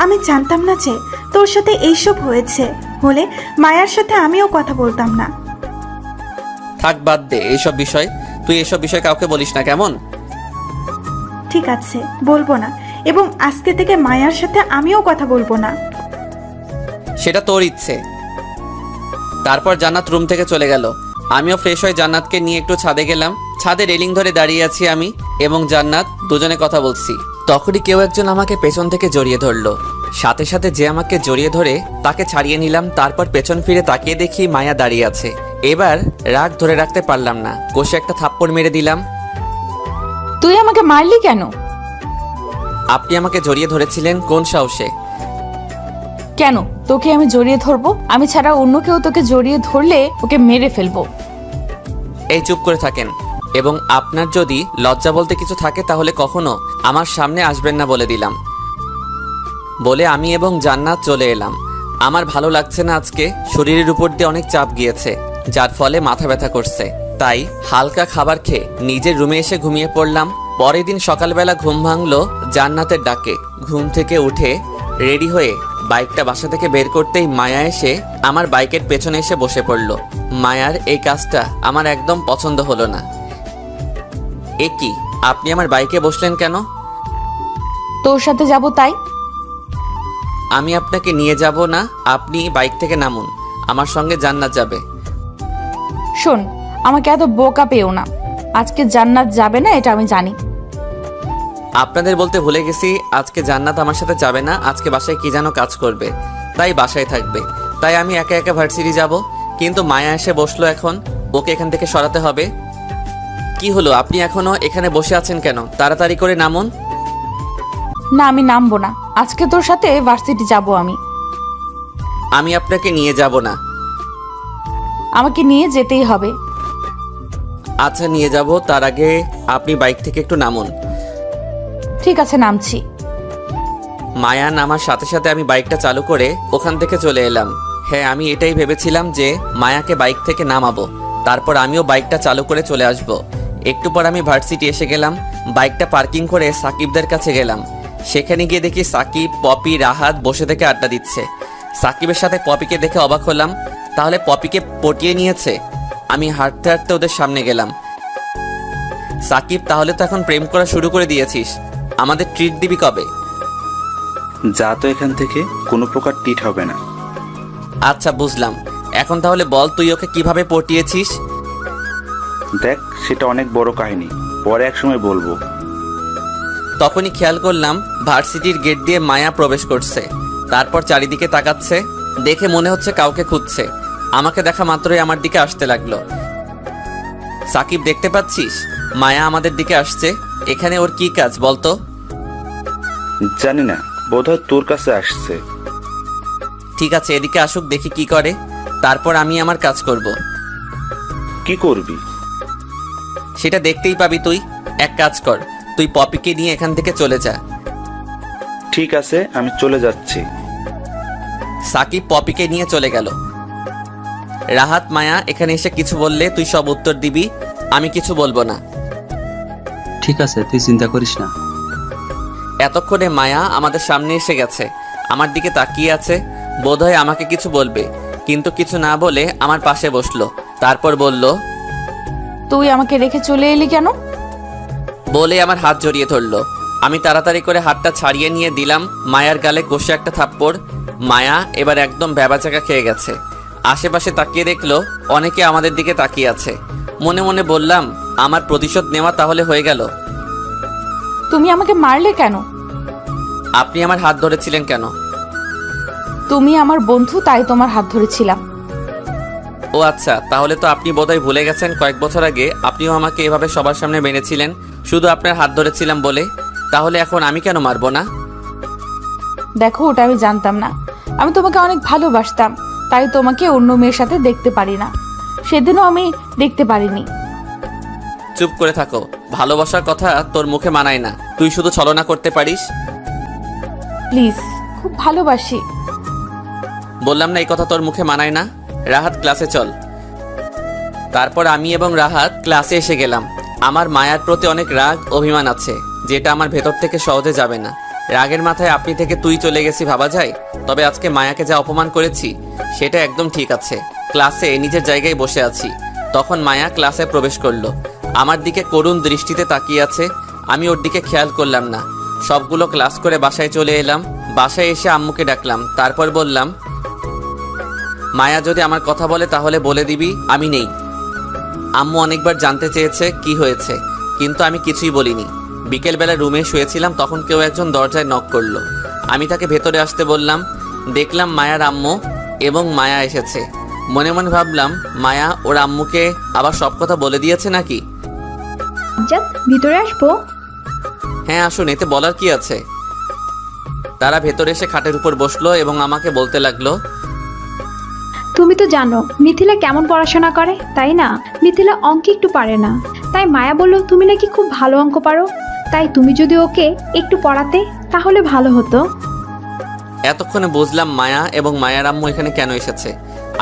আমি জানতাম না যে তোর সাথে এইসব হয়েছে, হলে মায়ার সাথে আমিও কথা বলতাম না। থাক, বাদ দে এইসব বিষয়। তুই এসব বিষয় কাউকে বলিস না, কেমন? ঠিক আছে, বলবো না, এবং আজকে থেকে মায়ার সাথে আমিও কথা বলবো না। সেটা তোর ইচ্ছে। তারপর জান্নাত রুম থেকে চলে গেল। আমিও ফ্রেশ হয়ে জান্নাতকে নিয়ে একটু ছাদে গেলাম। ছাদে রেলিং ধরে দাঁড়িয়ে আছি আমি এবং জান্নাত, দুজনে কথা বলছি। তখনই কেউ একজন আমাকে পেছন থেকে জড়িয়ে ধরলো। সাথে সাথে যে আমাকে জড়িয়ে ধরে তাকে ছাড়িয়ে নিলাম। তারপর পেছন ফিরে তাকিয়ে দেখি মায়া দাঁড়িয়ে আছে। এবার রাগ ধরে রাখতে পারলাম না, কষে একটা থাপ্পড় মেরে দিলাম। তুই আমাকে মারলি কেন? আপনি আমাকে জড়িয়ে ধরেছিলেন কোন সাহসে? কেন তোকে আমি জড়িয়ে ধরবো? আমি ছাড়া অন্য কেউ তোকে জড়িয়ে ধরলে ওকে মেরে ফেলবো। এই চুপ করে থাকেন, এবং আপনার যদি লজ্জা বলতে কিছু থাকে তাহলে কখনো আমার সামনে আসবেন না বলে দিলাম। বলে আমি এবং জান্নাত চলে এলাম। আমার ভালো লাগছে না আজকে, শরীরের উপর দিয়ে অনেক চাপ গিয়েছে, যার ফলে মাথা ব্যথা করছে। তাই হালকা খাবার খেয়ে নিজের রুমে এসে ঘুমিয়ে পড়লাম। পরের দিন সকালবেলা ঘুম ভাঙলো জান্নাতের ডাকে। ঘুম থেকে উঠে রেডি হয়ে বাইকটা বাসা থেকে বের করতেই মায়া এসে আমার বাইকের পেছনে এসে বসে পড়ল। মায়ার এই কাজটা আমার একদম পছন্দ হলো না। এ কি, আপনি আমার বাইকে বসলেন কেন? তোর সাথে যাব তাই। আমি আপনাকে নিয়ে যাব না, আপনি বাইক থেকে নামুন, আমার সঙ্গে জান্নাত যাবে। শোন, আমাকে এত বোকা পেও না। আজকে জান্নাত যাবে না এটা আমি জানি। আপনাদের বলতে ভুলে গেছি, আজকে জান্নাত আমার সাথে যাবে না। আজকে বাসায় কি যেন কাজ করবে, তাই বাসায় থাকবে। তাই আমি একা একা ভার্সিটি যাব। কিন্তু মায়া এসে বসলো, এখন ওকে এখান থেকে সরাতে হবে। কি হলো, আপনি এখনো এখানে বসে আছেন কেন? তাড়াতাড়ি করে নামুন। না, আমি নামবো না। আজকে তোর সাথে ভার্সিটি যাব আমি। আমি আপনাকে নিয়ে যাব না। আমাকে নিয়ে যেতেই হবে। আচ্ছা নিয়ে যাব, তার আগে আপনি বাইক থেকে একটু নামুন। ঠিক আছে, নামছি। মায়া নামার সাথে সাথে আমি বাইকটা চালু করে ওখান থেকে চলে এলাম। হ্যাঁ, আমি এটাই ভেবেছিলাম যে মায়াকে বাইক থেকে নামাবো, তারপর আমিও বাইকটা চালু করে চলে আসব। একটু পর আমি ভার্সিটি এসে গেলাম। বাইকটা পার্কিং করে সাকিবদের কাছে গেলাম। সেখানে গিয়ে দেখি সাকিব, পপি, রাহাত বসে থেকে আড্ডা দিচ্ছে। সাকিবের সাথে পপিকে দেখে অবাক হলাম। তাহলে পপিকে পটিয়ে নিয়েছে? আমি হাঁটতে হাঁটতে ওদের সামনে গেলাম। সাকিব, তাহলে তো এখন প্রেম করা শুরু করে দিয়েছিস, আমাদের ট্রিট দিবি কবে? যা তো এখান থেকে, কোনো প্রকার টিট হবে না। আচ্ছা বুঝলাম, এখন তাহলে বল তুই ওকে কিভাবে পটিয়েছিস? দেখ, সেটা অনেক বড় কাহিনী, পরে এক সময় বলবো। তখনই খেয়াল করলাম ভার্সিটির গেট দিয়ে মায়া প্রবেশ করছে। তারপর চারিদিকে তাকাচ্ছে, দেখে মনে হচ্ছে কাউকে খুঁজছে। আমাকে দেখা মাত্রই আমার দিকে আসতে লাগলো। সাকিব, দেখতে পাচ্ছিস মায়া আমাদের দিকে আসছে? এখানে ওর কি কাজ বলতো? জানি না, বোধহয় তোর কাছে আসছে। ঠিক আছে, এদিকে আসুক, দেখি কি করে, তারপর আমি আমার কাজ করব। কি করবি? সেটা দেখতেই পাবি তুই। এক কাজ কর, তুই পপিকে নিয়ে এখান থেকে চলে যা। ঠিক আছে, আমি চলে যাচ্ছি। সাকিব পপিকে নিয়ে চলে গেল। রাহাত, মায়া এখানে এসে কিছু বললে তুই সব উত্তর দিবি, আমি কিছু বলবো না। ঠিক আছে, তুই চিন্তা করিস না। এতক্ষণে মায়া আমাদের সামনে এসে গেছে, আমার দিকে তাকিয়ে আছে, বোধহয় আমাকে কিছু বলবে, কিন্তু কিছু না বলে আমার পাশে বসলো। তারপর বলল, তুই আমাকে রেখে চলে এলি কেন? বলে আমার হাত জড়িয়ে ধরলো। আমি তাড়াতাড়ি করে হাতটা ছাড়িয়ে নিয়ে দিলাম মায়ার গালে কষে একটা থাপ্পড়। মায়া এবার একদম ভ্যাবাচাকা খেয়ে গেছে। আশেপাশে তাকিয়ে দেখলো অনেকে আমাদের দিকে তাকিয়ে আছে। মনে মনে বললাম, আমার প্রতিশোধ নেওয়া তাহলে হয়ে গেল। তুমি আমাকে মারলে কেন? আপনি আমার হাত ধরেছিলেন কেন? তুমি আমার বন্ধু, তাই তোমার হাত ধরেছিলাম। ও আচ্ছা, তাহলে তো আপনি বোধহয় ভুলে গেছেন কয়েক বছর আগে আপনিও আমাকে এভাবে সবার সামনে মেরেছিলেন, শুধু আপনার হাত ধরেছিলাম বলে। তাহলে এখন আমি কেন মারবো না? দেখো, ওটা আমি জানতাম না। আমি তোমাকে অনেক ভালোবাসতাম, তাই তোমাকে অন্য মেয়ের সাথে দেখতে পারি না। সেদিনও আমি দেখতে পারিনি। চুপ করে থাকো, ভালোবাসার কথা তোর মুখে মানায় না। তুই শুধু ছলনা করতে পারিস? প্লিজ, খুব ভালোবাসি। বললাম না এই কথা তোর মুখে মানায় না। রাহাত ক্লাসে চল। তারপর আমি এবং রাহাত ক্লাসে এসে গেলাম। আমার মায়ার প্রতি অনেক রাগ অভিমান আছে, যেটা আমার ভেতর থেকে সহজে যাবে না। রাগের মাথায় আপনি থেকে তুই চলে গেছি ভাবা যায়? তবে আজকে মায়াকে যা অপমান করেছি সেটা একদম ঠিক আছে। ক্লাসে নিজের জায়গায় বসে আছি, তখন মায়া ক্লাসে প্রবেশ করলো। আমার দিকে করুণ দৃষ্টিতে তাকিয়ে আছে। আমি ওর দিকে খেয়াল করলাম না। সবগুলো ক্লাস করে বাসায় চলে এলাম। বাসায় এসে আম্মুকে ডাকলাম। তারপর বললাম, মায়া যদি আমার কথা বলে তাহলে বলে দিবি আমি নেই। আম্মু অনেকবার জানতে চেয়েছে কি হয়েছে, কিন্তু আমি কিছুই বলিনি। বিকেলবেলা রুমে শুয়েছিলাম, তখন কেউ একজন দরজায় নক করলো। আমি তাকে ভেতরে আসতে বললাম। দেখলাম মায়ার আম্মু এবং মায়া এসেছে। মনে মনে ভাবলাম, মায়া ওর আম্মুকে আবার সব কথা বলে দিয়েছে নাকি? ভিতরে আসবো? হ্যাঁ আসুন, এতে বলার কি আছে। তারা ভেতরে এসে খাটের উপর বসলো এবং আমাকে বলতে লাগলো, তুমি তো জানো মিথিলা কেমন পড়াশোনা করে, তাই না? মিথিলা অঙ্ক একটু পারে না, তাই মায়া বলল তুমি নাকি খুব ভালো অঙ্ক পারো, তাই তুমি যদি ওকে একটু পড়াতে তাহলে ভালো হতো। এতক্ষণে বুঝলাম মায়া এবং মায়ার আম্মু এখানে কেন এসেছে।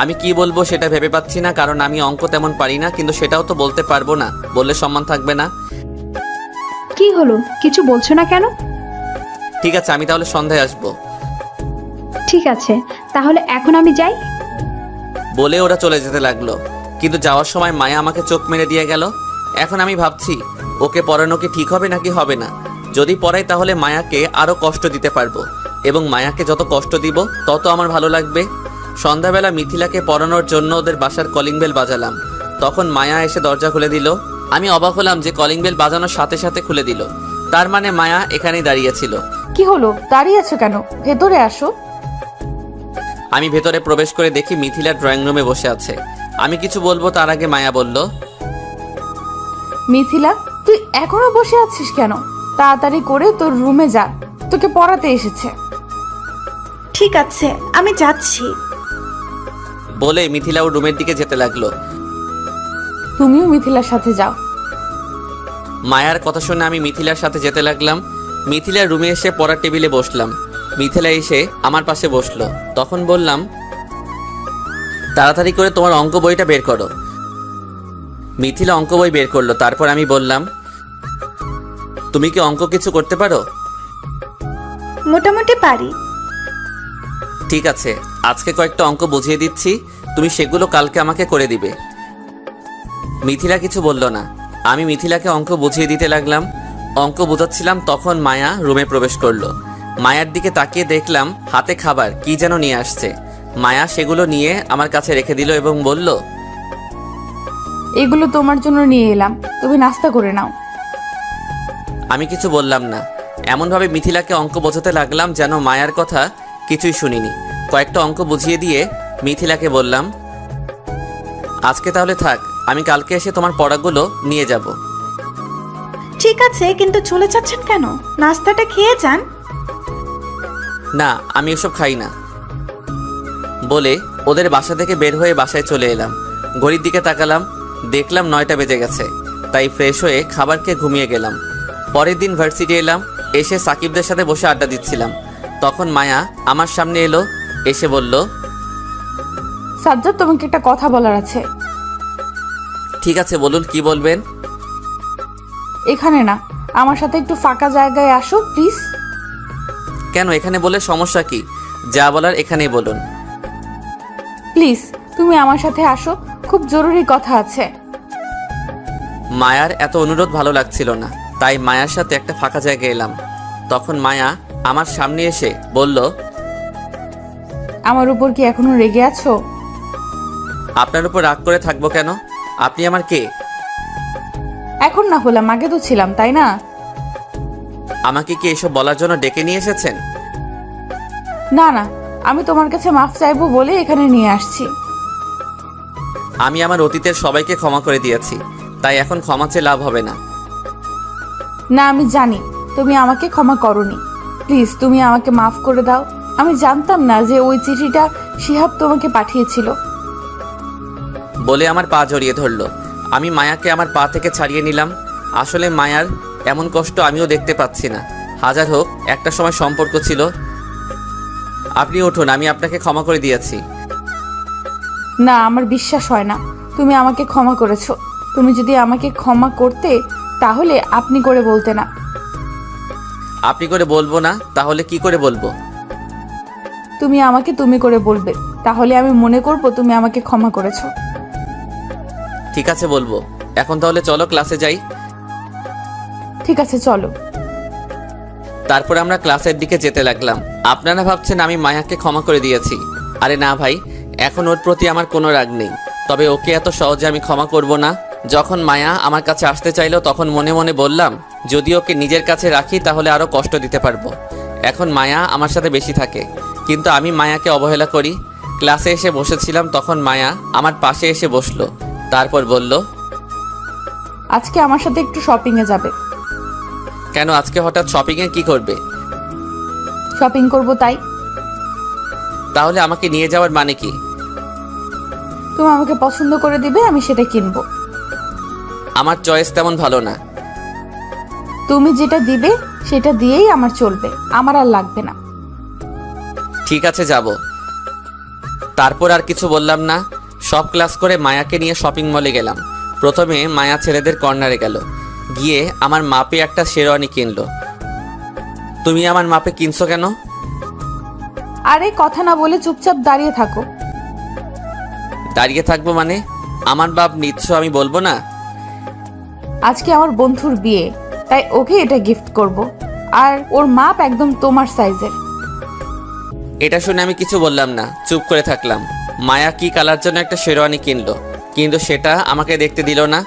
আমি কি বলবো সেটা ভেবে পাচ্ছি না, কারণ আমি অঙ্ক তেমন পারি না, কিন্তু সেটাও তো বলতে পারবো না, বললে সম্মান থাকবে না। কি হলো, কিছু বলছো না কেন? ঠিক আছে, আমি তাহলে সন্ধ্যায় আসবো। ঠিক আছে, তাহলে এখন আমি যাই। বলে ওরা চলে যেতে লাগলো, কিন্তু যাওয়ার সময় মায়া আমাকে চোখ মেরে দিয়ে গেল। এখন আমি ভাবছি ওকে পড়ানো কি ঠিক হবে নাকি হবে না। যদি পড়াই তাহলে মায়াকে আরো কষ্ট দিতে পারবো, এবং মায়াকে যত কষ্ট দিব তত আমার ভালো লাগবে। সন্ধ্যাবেলা মিথিলাকে পড়ানোর জন্য ওদের বাসার কলিং বেল বাজালাম। তখন মায়া এসে দরজা খুলে দিল। আমি অবাক হলাম যে কলিং বেল বাজানোর সাথে সাথে খুলে দিল, তার মানে মায়া এখানেই দাঁড়িয়েছিল। কি হলো, দাঁড়িয়ে আছো কেন? ভেতরে আসো। আমি ভেতরে প্রবেশ করে দেখি মিথিলা ড্রয়িং রুমে বসে আছে। আমি কিছু বলবো তার আগে মায়া বলল, মিথিলা, তুই এখনো বসে আছিস কেন? তাড়াতাড়ি করে তোর রুমে যা, তোকে পড়াতে এসেছে। ঠিক আছে, আমি যাচ্ছি। বলে মিথিলা ওর রুমের দিকে যেতে লাগলো। তুমিও মিথিলার সাথে যাও। মায়ার কথা শুনে আমি মিথিলার সাথে যেতে লাগলাম। মিথিলার রুমে এসে পড়ার টেবিলে বসলাম। মিথিলা এসে আমার পাশে বসলো। তখন বললাম, তাড়াতাড়ি করে তোমার অঙ্ক বইটা বের করো। মিথিলা অঙ্ক বই বের করলো। তারপর আমি বললাম, তুমি কি অঙ্ক কিছু করতে পারো? মোটামুটি পারি। ঠিক আছে, আজকে কয়েকটা অঙ্ক বুঝিয়ে দিচ্ছি, তুমি সেগুলো কালকে আমাকে করে দিবে। মিথিলা কিছু বলল না। আমি মিথিলাকে অঙ্ক বুঝিয়ে দিতে লাগলাম। অঙ্ক বোঝাচ্ছিলাম, তখন মায়া রুমে প্রবেশ করলো। মায়ার দিকে তাকিয়ে দেখলাম হাতে খাবার কি যেন নিয়ে আসছে। মায়া সেগুলো নিয়ে আমার কাছে রেখে দিল এবং বলল, এগুলো তোমার জন্য নিয়ে এলাম, তুমি নাস্তা করে নাও। আমি কিছু বললাম না। এমনভাবে মিথিলাকে অঙ্ক বোঝাতে লাগলাম যেন মায়ার কথা কিছুই শুনিনি। কয়েকটা অঙ্ক বুঝিয়ে দিয়ে মিথিলাকে বললাম, আজকে তাহলে থাক, আমি কালকে এসে তোমার পড়াগুলো নিয়ে যাব। ঠিক আছে, কিন্তু চলে যাচ্ছেন কেন? নাস্তাটা খেয়ে যান। না, আমি এসব খাই না। বলে ওদের বাসা থেকে বের হয়ে বাসায় চলে এলাম। ঘড়ির দিকে তাকালাম, দেখলাম 9টা বেজে গেছে। তাই ফ্রেশ হয়ে খাবার খেয়ে ঘুমিয়ে গেলাম। পরের দিন ভার্সিটি এলাম। এসে সাকিবদের সাথে বসে আড্ডা দিচ্ছিলাম। তখন মায়া আমার সামনে এলো, এসে বলল, সাজ্জাদ, তোমাকে একটা কথা বলার আছে। ঠিক আছে বলুন, কি বলবেন? এখানে না, আমার সাথে একটু ফাঁকা জায়গায় আসো প্লিজ। কেন, এখানে বলে সমস্যা কি? যা বলার এখানেই বলুন। প্লিজ, তুমি আমার সাথে আসো, খুব জরুরি কথা আছে। মায়ার এত অনুরোধ ভালো লাগছিল না, তাই মায়ার সাথে একটা ফাঁকা জায়গায় এলাম। তখন মায়া আমার সামনে এসে বলল, আমার উপর কি এখনো রেগে আছো? আপনার উপর রাগ করে থাকবো কেন? আপনি আমার কে? এখন না হলাম, আগে তো ছিলাম, তাই না? আমাকে কি এসব বলার জন্য ডেকে নিয়ে এসেছেন? না না, আমি তোমার কাছে মাফ চাইবো বলে এখানে নিয়ে আসছি। আমি আমার অতীতের সবাইকে ক্ষমা করে দিয়েছি, তাই এখন ক্ষমা চেয়ে লাভ হবে না। না, আমি জানি তুমি আমাকে ক্ষমা করোনি। প্লিজ, তুমি আমাকে মাফ করে দাও। আমি জানতাম না যে ওই চিঠিটা শিহাব তোমাকে পাঠিয়েছিল। বলে আমার পা জড়িয়ে ধরলো। আমি মায়াকে আমার পা থেকে ছাড়িয়ে নিলাম। আসলে মায়ার এমন কষ্ট আমিও দেখতে পাচ্ছি না। হাজার হোক, একটা সময় সম্পর্ক ছিল। আপনি উঠুন, আমি আপনাকে ক্ষমা করে দিয়েছি। না, আমার বিশ্বাস হয় না তুমি আমাকে ক্ষমা করেছো। তুমি যদি আমাকে ক্ষমা করতে তাহলে আপনি করে বলতে না। আপনি করে বলবো না তাহলে কি করে বলবো? তুমি আমাকে তুমি করে বলবে, তাহলে আমি মনে করব তুমি আমাকে ক্ষমা করেছো। ঠিক আছে, বলবো। এখন তাহলে চলো ক্লাসে যাই। ঠিক আছে, চলো। তারপর আমরা ক্লাসের দিকে যেতে লাগলাম। আপনারা ভাবছেন আমি মায়াকে ক্ষমা করে দিয়েছি। আরে না ভাই, এখন ওর প্রতি আমার কোনো রাগ নেই। তবে ওকে এত সহজে আমি ক্ষমা করব না। যখন মায়া আমার কাছে আসতে চাইলো তখন মনে মনে বললাম, যদি ওকে নিজের কাছে রাখি তাহলে আরও কষ্ট দিতে পারবো। এখন মায়া আমার সাথে বেশি থাকে, কিন্তু আমি মায়াকে অবহেলা করি। ক্লাসে এসে বসেছিলাম, তখন মায়া আমার পাশে এসে বসলো। তারপর বলল, আজকে আমার সাথে একটু শপিংয়ে যাবে। কেন আজকে হঠাৎ শপিংয়ে কি করবে? শপিং করব তাই। তাহলে আমাকে নিয়ে যাওয়ার মানে কি? তুমি আমাকে পছন্দ করে দিবে, আমি সেটা কিনবো। আমার চয়েস তেমন ভালো না। তুমি যেটা দিবে সেটা দিয়েই আমার চলবে, আমার আর লাগবে না। ঠিক আছে, যাব। তারপর আর কিছু বললাম না। সব ক্লাস করে মায়াকে নিয়ে শপিং মলে গেলাম। প্রথমে মায়া ছেলেদের কর্নারে গেল, গিয়ে আমার মাপে একটা শেরওয়ানি কিনলো। তুমি আমার মাপে কিনছো কেন? আরে কথা না বলে চুপচাপ দাঁড়িয়ে থাকো। দাঁড়িয়ে থাকবো মানে? আমার বাপ নিচ্ছ, আমি বলবো না? আজকে আমার বন্ধুর বিয়ে, তাই ওকে এটা গিফট করব। আর ওর মাপ একদম তোমার সাইজের। এটা শুনে আমি কিছু বললাম না, চুপ করে থাকলাম। মায়া কি কালার জন্য একটা শেরওয়ানি কিনলো, কিন্তু সেটা আমাকে দেখতে দিল না।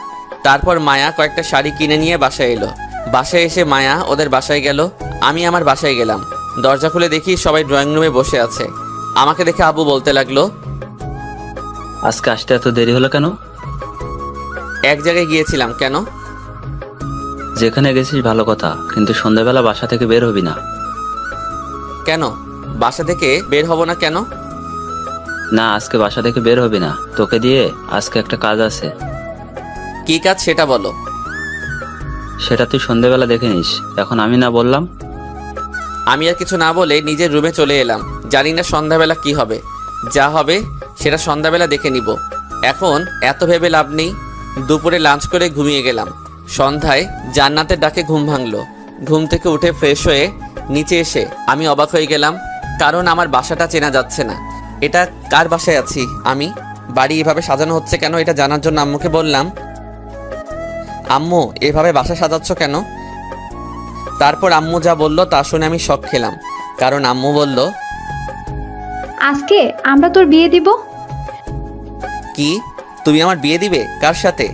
তারপর মায়া কয়েকটা শাড়ি কিনে নিয়ে বাসায় এলো। বাসায় এসে মায়া ওদের বাসায় গেল, আমি আমার বাসায় গেলাম। দরজা খুলে দেখি সবাই ড্রয়িং রুমে বসে আছে। আমাকে দেখে আব্বু বলতে লাগলো, আজকে আসতে এত দেরি হলো কেন? এক জায়গায় গিয়েছিলাম। কেন? যেখানে গেছিস ভালো কথা, কিন্তু সন্ধ্যাবেলা বাসা থেকে বের হবি না। কেন বাসা থেকে বের হব না কেন? না, আজকে বাসা থেকে বের হবি না, তোকে দিয়ে আজকে একটা কাজ আছে। কি কাজ সেটা বলো। সেটা তুই সন্ধ্যাবেলা দেখে নিস। এখন আমি না বললাম? আমি আর কিছু না বলে নিজের রুমে চলে এলাম। জানি না সন্ধ্যাবেলা কি হবে, যা হবে সেটা সন্ধ্যাবেলা দেখে নিব। এখন এত ভেবে লাভ নেই। দুপুরে লাঞ্চ করে ঘুমিয়ে গেলাম। সন্ধ্যায় জান্নাতের ডাকে ঘুম ভাঙলো। ঘুম থেকে উঠে ফ্রেশ হয়ে নিচে এসে আমি অবাক হয়ে গেলাম, কারণ আমার বাসাটা চেনা যাচ্ছে না। এটা কার বাসায় আছি আমি? বাড়ি এভাবে সাজানো হচ্ছে কেন, এটা জানার জন্য আম্মুকে বললাম, আম্মু এভাবে বাসা সাজাচ্ছ কেন? তারপর আম্মু যা বলল তা শুনে আমি শক খেলাম, কারণ আম্মু বলল, আজকে আমরা তোর বিয়ে দিব। কি? তুমি আমার বিয়ে দিবে? কার সাথে?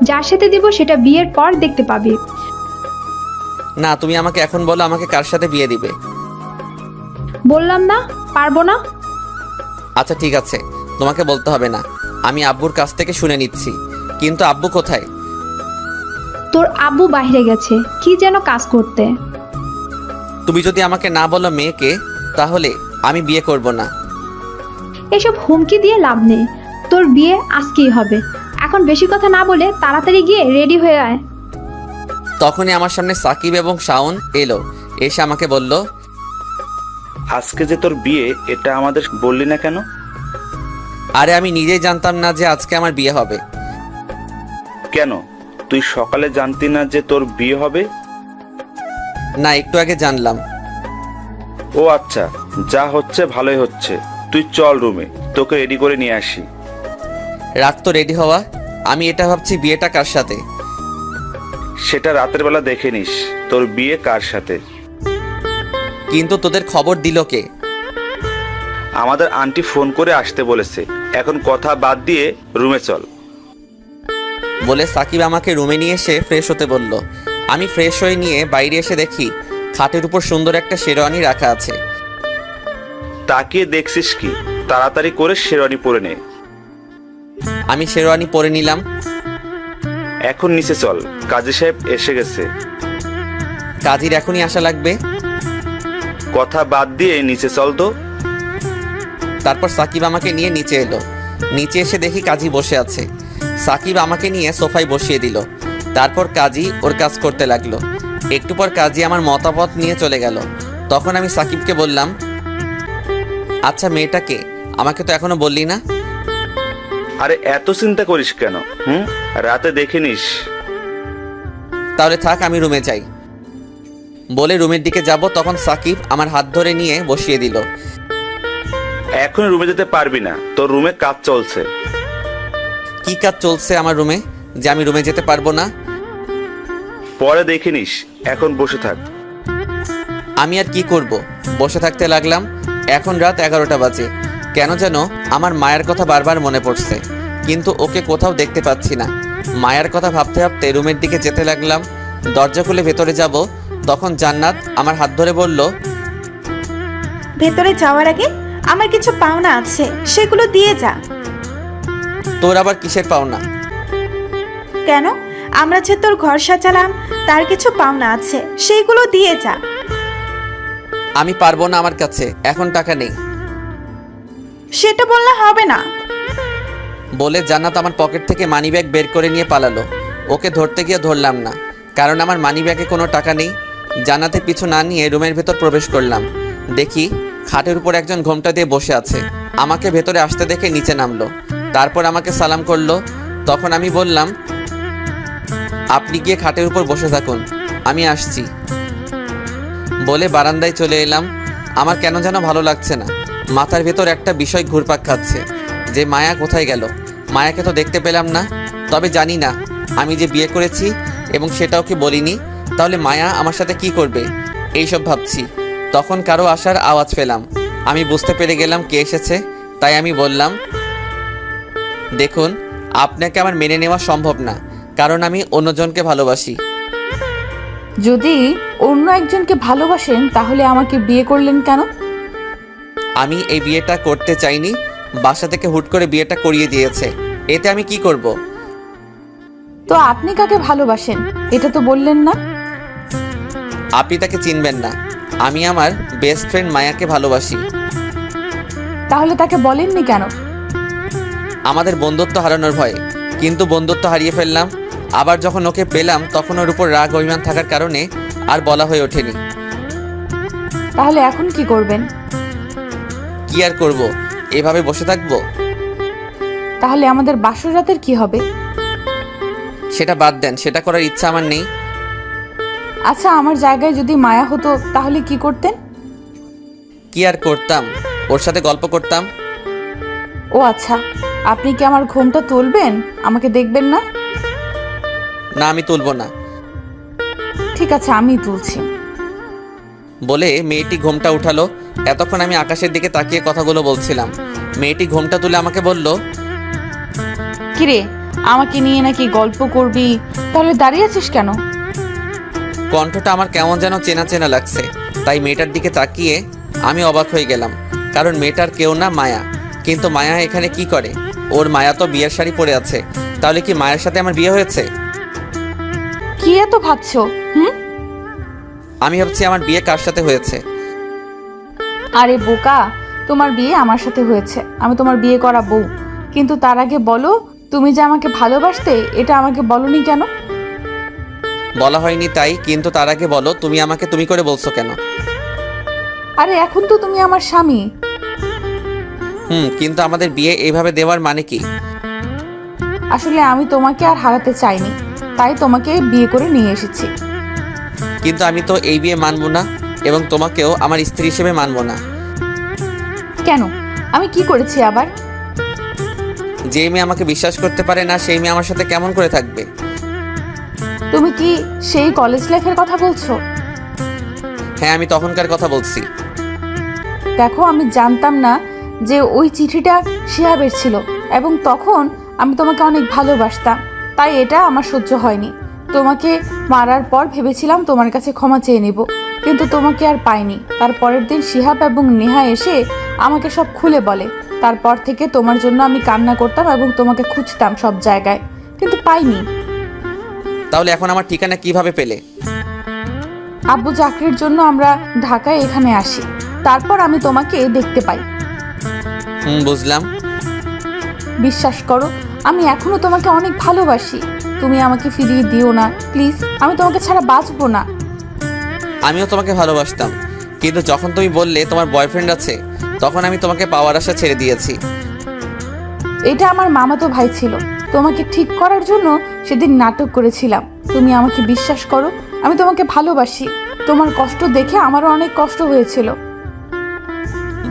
যার সাথে দিব সেটা বিয়ের পর দেখতে পাবি। না, তুমি আমাকে এখন বলো আমাকে কার সাথে বিয়ে দিবে। বললাম না, পারবো না। আচ্ছা ঠিক আছে, তোমাকে বলতে হবে না, আমি আব্বুর কাছ থেকে শুনে নিচ্ছি। কিন্তু আব্বু কোথায়? তোর আব্বু বাইরে গেছে কি যেন কাজ করতে। তুমি যদি আমাকে না বলো মেয়েকে, তাহলে আমি বিয়ে করব না। এসব হুমকি দিয়ে লাভ নেই, তোর বিয়ে আজকেই হবে। এখন বেশি কথা না বলে তাড়াতাড়ি গিয়ে রেডি হয়ে আয়। তখনই আমার সামনে সাকিব এবং শাওন এলো। এসে আমাকে বলল, আজকে যে তোর বিয়ে, এটা আমাদের বললি না কেন? আরে আমি নিজেই জানতাম না যে আজকে আমার বিয়ে হবে। কেন, তুই সকালে জানতি না যে তোর বিয়ে হবে? না, একটু আগে জানলাম। ও আচ্ছা, যা হচ্ছে ভালোই হচ্ছে। তুই চল রুমে, তোকে রেডি করে নিয়ে আসি। রাত তো রেডি হওয়া, আমি এটা ভাবছি বিয়েটা কার সাথে। সেটা রাতের বেলা দেখে নিস তোর বিয়ে কার সাথে। কিন্তু তোদের খবর দিল কে? আমাদের আন্টি ফোন করে আসতে বলেছে। এখন কথা বাদ দিয়ে রুমে চল। বলে সাকিব আমাকে রুমে নিয়ে এসে ফ্রেশ হতে বলল। আমি ফ্রেশ হয়ে নিয়ে বাইরে এসে দেখি খাটের উপর সুন্দর একটা শেরওয়ানি রাখা আছে। তাকিয়ে দেখছিস কি? তাড়াতাড়ি করে শেরওয়ানি পরে নে। আমি শেরওয়ানি পরে নিলাম। এখন নিচে চল, কাজী সাহেব এসে গেছে। কাজীর এখনই আসা লাগবে? কথা বাদ দিয়ে নিচে চল তো। তারপর সাকিব আমাকে নিয়ে নিচে এলো। নিচে এসে দেখি কাজী বসে আছে। সাকিব আমাকে নিয়ে সোফায় বসিয়ে দিল। তারপর কাজী ওর কাজ করতে লাগলো। একটু পর কাজী আমার মতামত নিয়ে চলে গেল। তখন আমি সাকিবকে বললাম, আচ্ছা মেয়েটাকে আমাকে তো এখনো বললি না। আরে এত চিন্তা করিস কেন? রাতে দেখে নিস। তাহলে থাক, আমি রুমে যাই। বলে রুমের দিকে যাব, তখন সাকিব আমার হাত ধরে নিয়ে বসিয়ে দিল। এখন রুমে যেতে পারবি না, তোর রুমে কাজ চলছে। কি কাজ চলছে আমার রুমে যে আমি রুমে যেতে পারবো না? পরে দেখে নিস, এখন বসে থাক। আমি আর কি করব, বসে থাকতে লাগলাম। এখন রাত 11টা বাজে। কেন যেন আমার মায়ের কথা বারবার মনে পড়ছে, কিন্তু ওকে কোথাও দেখতে পাচ্ছি না। মায়ের কথা ভাবতে ভাবতে রুমের দিকে যেতে লাগলাম। দরজা খুলে ভেতরে যাব, তখন জান্নাত আমার হাত ধরে বলল, ভেতরে যাওয়ার আগে আমার কিছু পাওনা আছে, সেগুলো দিয়ে যা। তোর আবার কিসের পাওনা? কেন? আমরা যে তোর ঘর সাজালাম, তার কিছু পাওনা আছে, সেইগুলো দিয়ে যা। আমি পারবো না, আমার কাছে এখন টাকা নেই। সেটা বললে হবে না। বলে জান্নাত আমার পকেট থেকে মানিব্যাগ বের করে নিয়ে পালালো। ওকে ধরতে গিয়ে ধরলাম না, কারণ আমার মানিব্যাগে কোনো টাকা নেই। জান্নাতের পিছু না নিয়ে রুমের ভেতর প্রবেশ করলাম। দেখি খাটের উপর একজন ঘোমটা দিয়ে বসে আছে। আমাকে ভেতরে আসতে দেখে নিচে নামলো, তারপর আমাকে সালাম করলো। তখন আমি বললাম, আপনি গিয়ে খাটের উপর বসে থাকুন, আমি আসছি। বলে বারান্দায় চলে এলাম। আমার কেন যেন ভালো লাগছে না, মাথার ভেতর একটা বিষয় ঘুরপাক খাচ্ছে, যে মায়া কোথায় গেল। মায়াকে তো দেখতে পেলাম না। তবে জানি না আমি যে বিয়ে করেছি এবং সেটা ওকে বলিনি, তাহলে মায়া আমার সাথে কি করবে, এইসব ভাবছি। তখন কারো আসার আওয়াজ পেলাম। আমি বুঝতে পেরে গেলাম কে এসেছে, তাই আমি বললাম, দেখুন আপনাকে আমার মেনে নেওয়া সম্ভব না, কারণ আমি অন্যজনকে ভালোবাসি। যদি অন্য একজনকে ভালোবাসেন তাহলে আমাকে বিয়ে করলেন কেন? আমি এই বিয়েটা করতে চাইনি, বাসা থেকে হুট করে বিয়েটা করিয়ে দিয়েছে, এতে আমি কি করব? তো আপনি কাকে ভালোবাসেন এটা তো বললেন না। আপনি তাকে চিনবেন না, আমি আমার বেস্ট ফ্রেন্ড মায়াকে ভালোবাসি। তাহলে তাকে বলেননি কেন? আমাদের বন্ধুত্ব হারানোর ভয়ে, কিন্তু বন্ধুত্ব হারিয়ে ফেললাম। আবার যখন ওকে পেলাম তখন ওর উপর রাগ অভিমান থাকার কারণে আর বলা হয়ে ওঠেনি। তাহলে এখন কি করবেন? কি আর করব, এভাবে বসে থাকবো? তাহলে আমাদের বাসর রাতের কি হবে? সেটা বাদ দেন, সেটা করার ইচ্ছা আমার নেই। আচ্ছা, আমার জায়গায় যদি মায়া হতো তাহলে কি করতেন? কি আর করতাম, ওর সাথে গল্প করতাম। ও আচ্ছা, আপনি কি আমার ঘুমটা তুলবেন? আমাকে দেখবেন না? না, আমি তুলব না। ঠিক আছে, আমি তুলছি। বলে মেয়েটি ঘোমটা উঠালো। এতক্ষণ আমি আকাশের দিকে তাকিয়ে কথাগুলো বলছিলাম। মেয়েটি ঘোমটা তুলে আমাকে বলল, কিরে, আমাকে নিয়ে নাকি গল্প করবি? তাহলে দাঁড়িয়ে আছিস কেন? কণ্ঠটা আমার কেমন যেন চেনা চেনা লাগছে, তাই মেয়েটার দিকে তাকিয়ে আমি অবাক হয়ে গেলাম, কারণ মেয়েটার কেউ না, মায়া। কিন্তু মায়া এখানে কি করে? ওর মায়া তো বিয়ের শাড়ি পরে আছে, তাহলে কি মায়ের সাথে আমার বিয়ে হয়েছে? কি এত ভাবছো? আমি ভাবছি আমার বিয়ে কার সাথে হয়েছে। আরে বোকা, তোমার বিয়ে আমার সাথে হয়েছে, আমি তোমার বিয়ে করা বউ। কিন্তু তার আগে বলো, তুমি যে আমাকে ভালোবাসতে এটা আমাকে বলনি কেন? বলা হয়নি তাই, কিন্তু তার আগে বলো তুমি আমাকে তুমি করে বলছো কেন? আরে এখন তো তুমি আমার স্বামী। কিন্তু আমাদের বিয়ে এইভাবে দেওয়ার মানে কি? আসলে আমি তোমাকে আর হারাতে চাইনি, তাই তোমাকে বিয়ে করে নিয়ে এসেছি। কিন্তু আমি তো এই বিয়ে মানবো না, এবং তোমাকেও আমার স্ত্রী হিসেবে মানবো না। কেন? আমি কি করেছি আবার? যে মেয়ে আমাকে বিশ্বাস করতে পারে না, সেই মেয়ে আমার সাথে কেমন করে থাকবে? তুমি কি সেই কলেজ লাইফের কথা বলছো? হ্যাঁ, আমি তখনকার কথা বলছি। দেখো, আমি জানতাম না যে ওই চিঠিটা শিহাবের ছিল, এবং তখন আমি তোমাকে অনেক ভালোবাসতাম, তাই এটা আমার সহ্য হয়নি। তোমাকে মারার পর ভেবেছিলাম তোমার কাছে ক্ষমা চেয়ে নেব, কিন্তু তোমাকে আর পাইনি। তার পরের দিন শিহাব এবং নেহা এসে আমাকে সব খুলে বলে। তারপর থেকে তোমার জন্য আমি কান্না করতাম এবং তোমাকে খুঁজতাম সব জায়গায়, কিন্তু পাইনি। তাহলে এখন আমার ঠিকানা কিভাবে পেলে? আব্বু চাকরির জন্য আমরা ঢাকায় এখানে আসি, তারপর আমি তোমাকে দেখতে পাই। বুঝলাম। বিশ্বাস করো, আমি এখনো তোমাকে অনেক ভালোবাসি। তুমি আমাকে ফিরিয়ে দিও না প্লিজ, আমি তোমাকে ছাড়া বাঁচবো না। আমিও তোমাকে ভালোবাসতাম, কিন্তু যখন তুমি বললে তোমার বয়ফ্রেন্ড আছে, তখন আমি তোমাকে পাওয়ার আশা ছেড়ে দিয়েছি। এটা আমার মামাতো ভাই ছিল, তোমাকে ঠিক করার জন্য সেদিন নাটক করেছিলাম। তুমি আমাকে বিশ্বাস করো, আমি তোমাকে ভালোবাসি। তোমার কষ্ট দেখে আমারও অনেক কষ্ট হয়েছিল।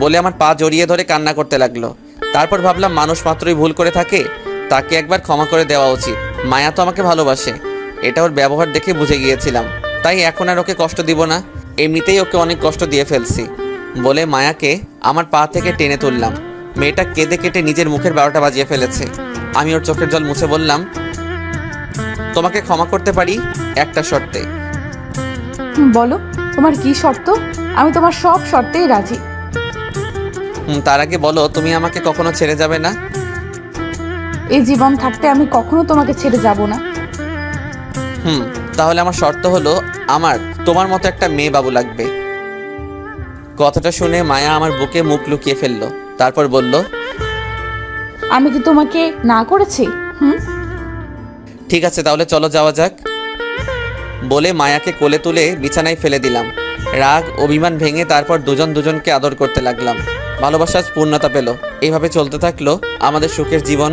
বলে আমার পা জড়িয়ে ধরে কান্না করতে লাগলো। তারপর ভাবলাম মানুষ মাত্রই ভুল করে থাকে, তাকে একবার ক্ষমা করে দেওয়া উচিত। মায়া তো আমাকে ভালোবাসে, এটা ওর ব্যবহার দেখে বুঝে গিয়েছিলাম। তাই এখন আর ওকে কষ্ট দিব না, এমনিতেই ওকে অনেক কষ্ট দিয়ে ফেলছি। বলে মায়াকে আমার পা থেকে টেনে তুললাম। মেয়েটা কেঁদে কেটে নিজের মুখের 12টা বাজিয়ে ফেলেছে। আমি ওর চোখের জল মুছে বললাম, তোমাকে ক্ষমা করতে পারি একটা শর্তে। বলো তোমার কি শর্ত? আমি তোমার সব শর্তেই রাজি। তার আগে বলো, তুমি আমাকে কখনো ছেড়ে যাবে না? এই জীবন থাকতে আমি কখনো তোমাকে ছেড়ে যাব না। তাহলে আমার শর্ত হলো, আমার তোমার মতো একটা মেয়ে বাবু লাগবে। কথাটা শুনে মায়া আমার বুকে মুখ লুকিয়ে ফেললো। তারপর বলল, আমি কি তোমাকে না করেছি? ঠিক আছে, তাহলে চলো যাওয়া যাক। বলে মায়াকে কোলে তুলে বিছানায় ফেলে দিলাম। রাগ অভিমান ভেঙে তারপর দুজন দুজনকে আদর করতে লাগলাম। ভালোবাসা পূর্ণতা পেল। এইভাবে চলতে থাকলো আমাদের সুখের জীবন।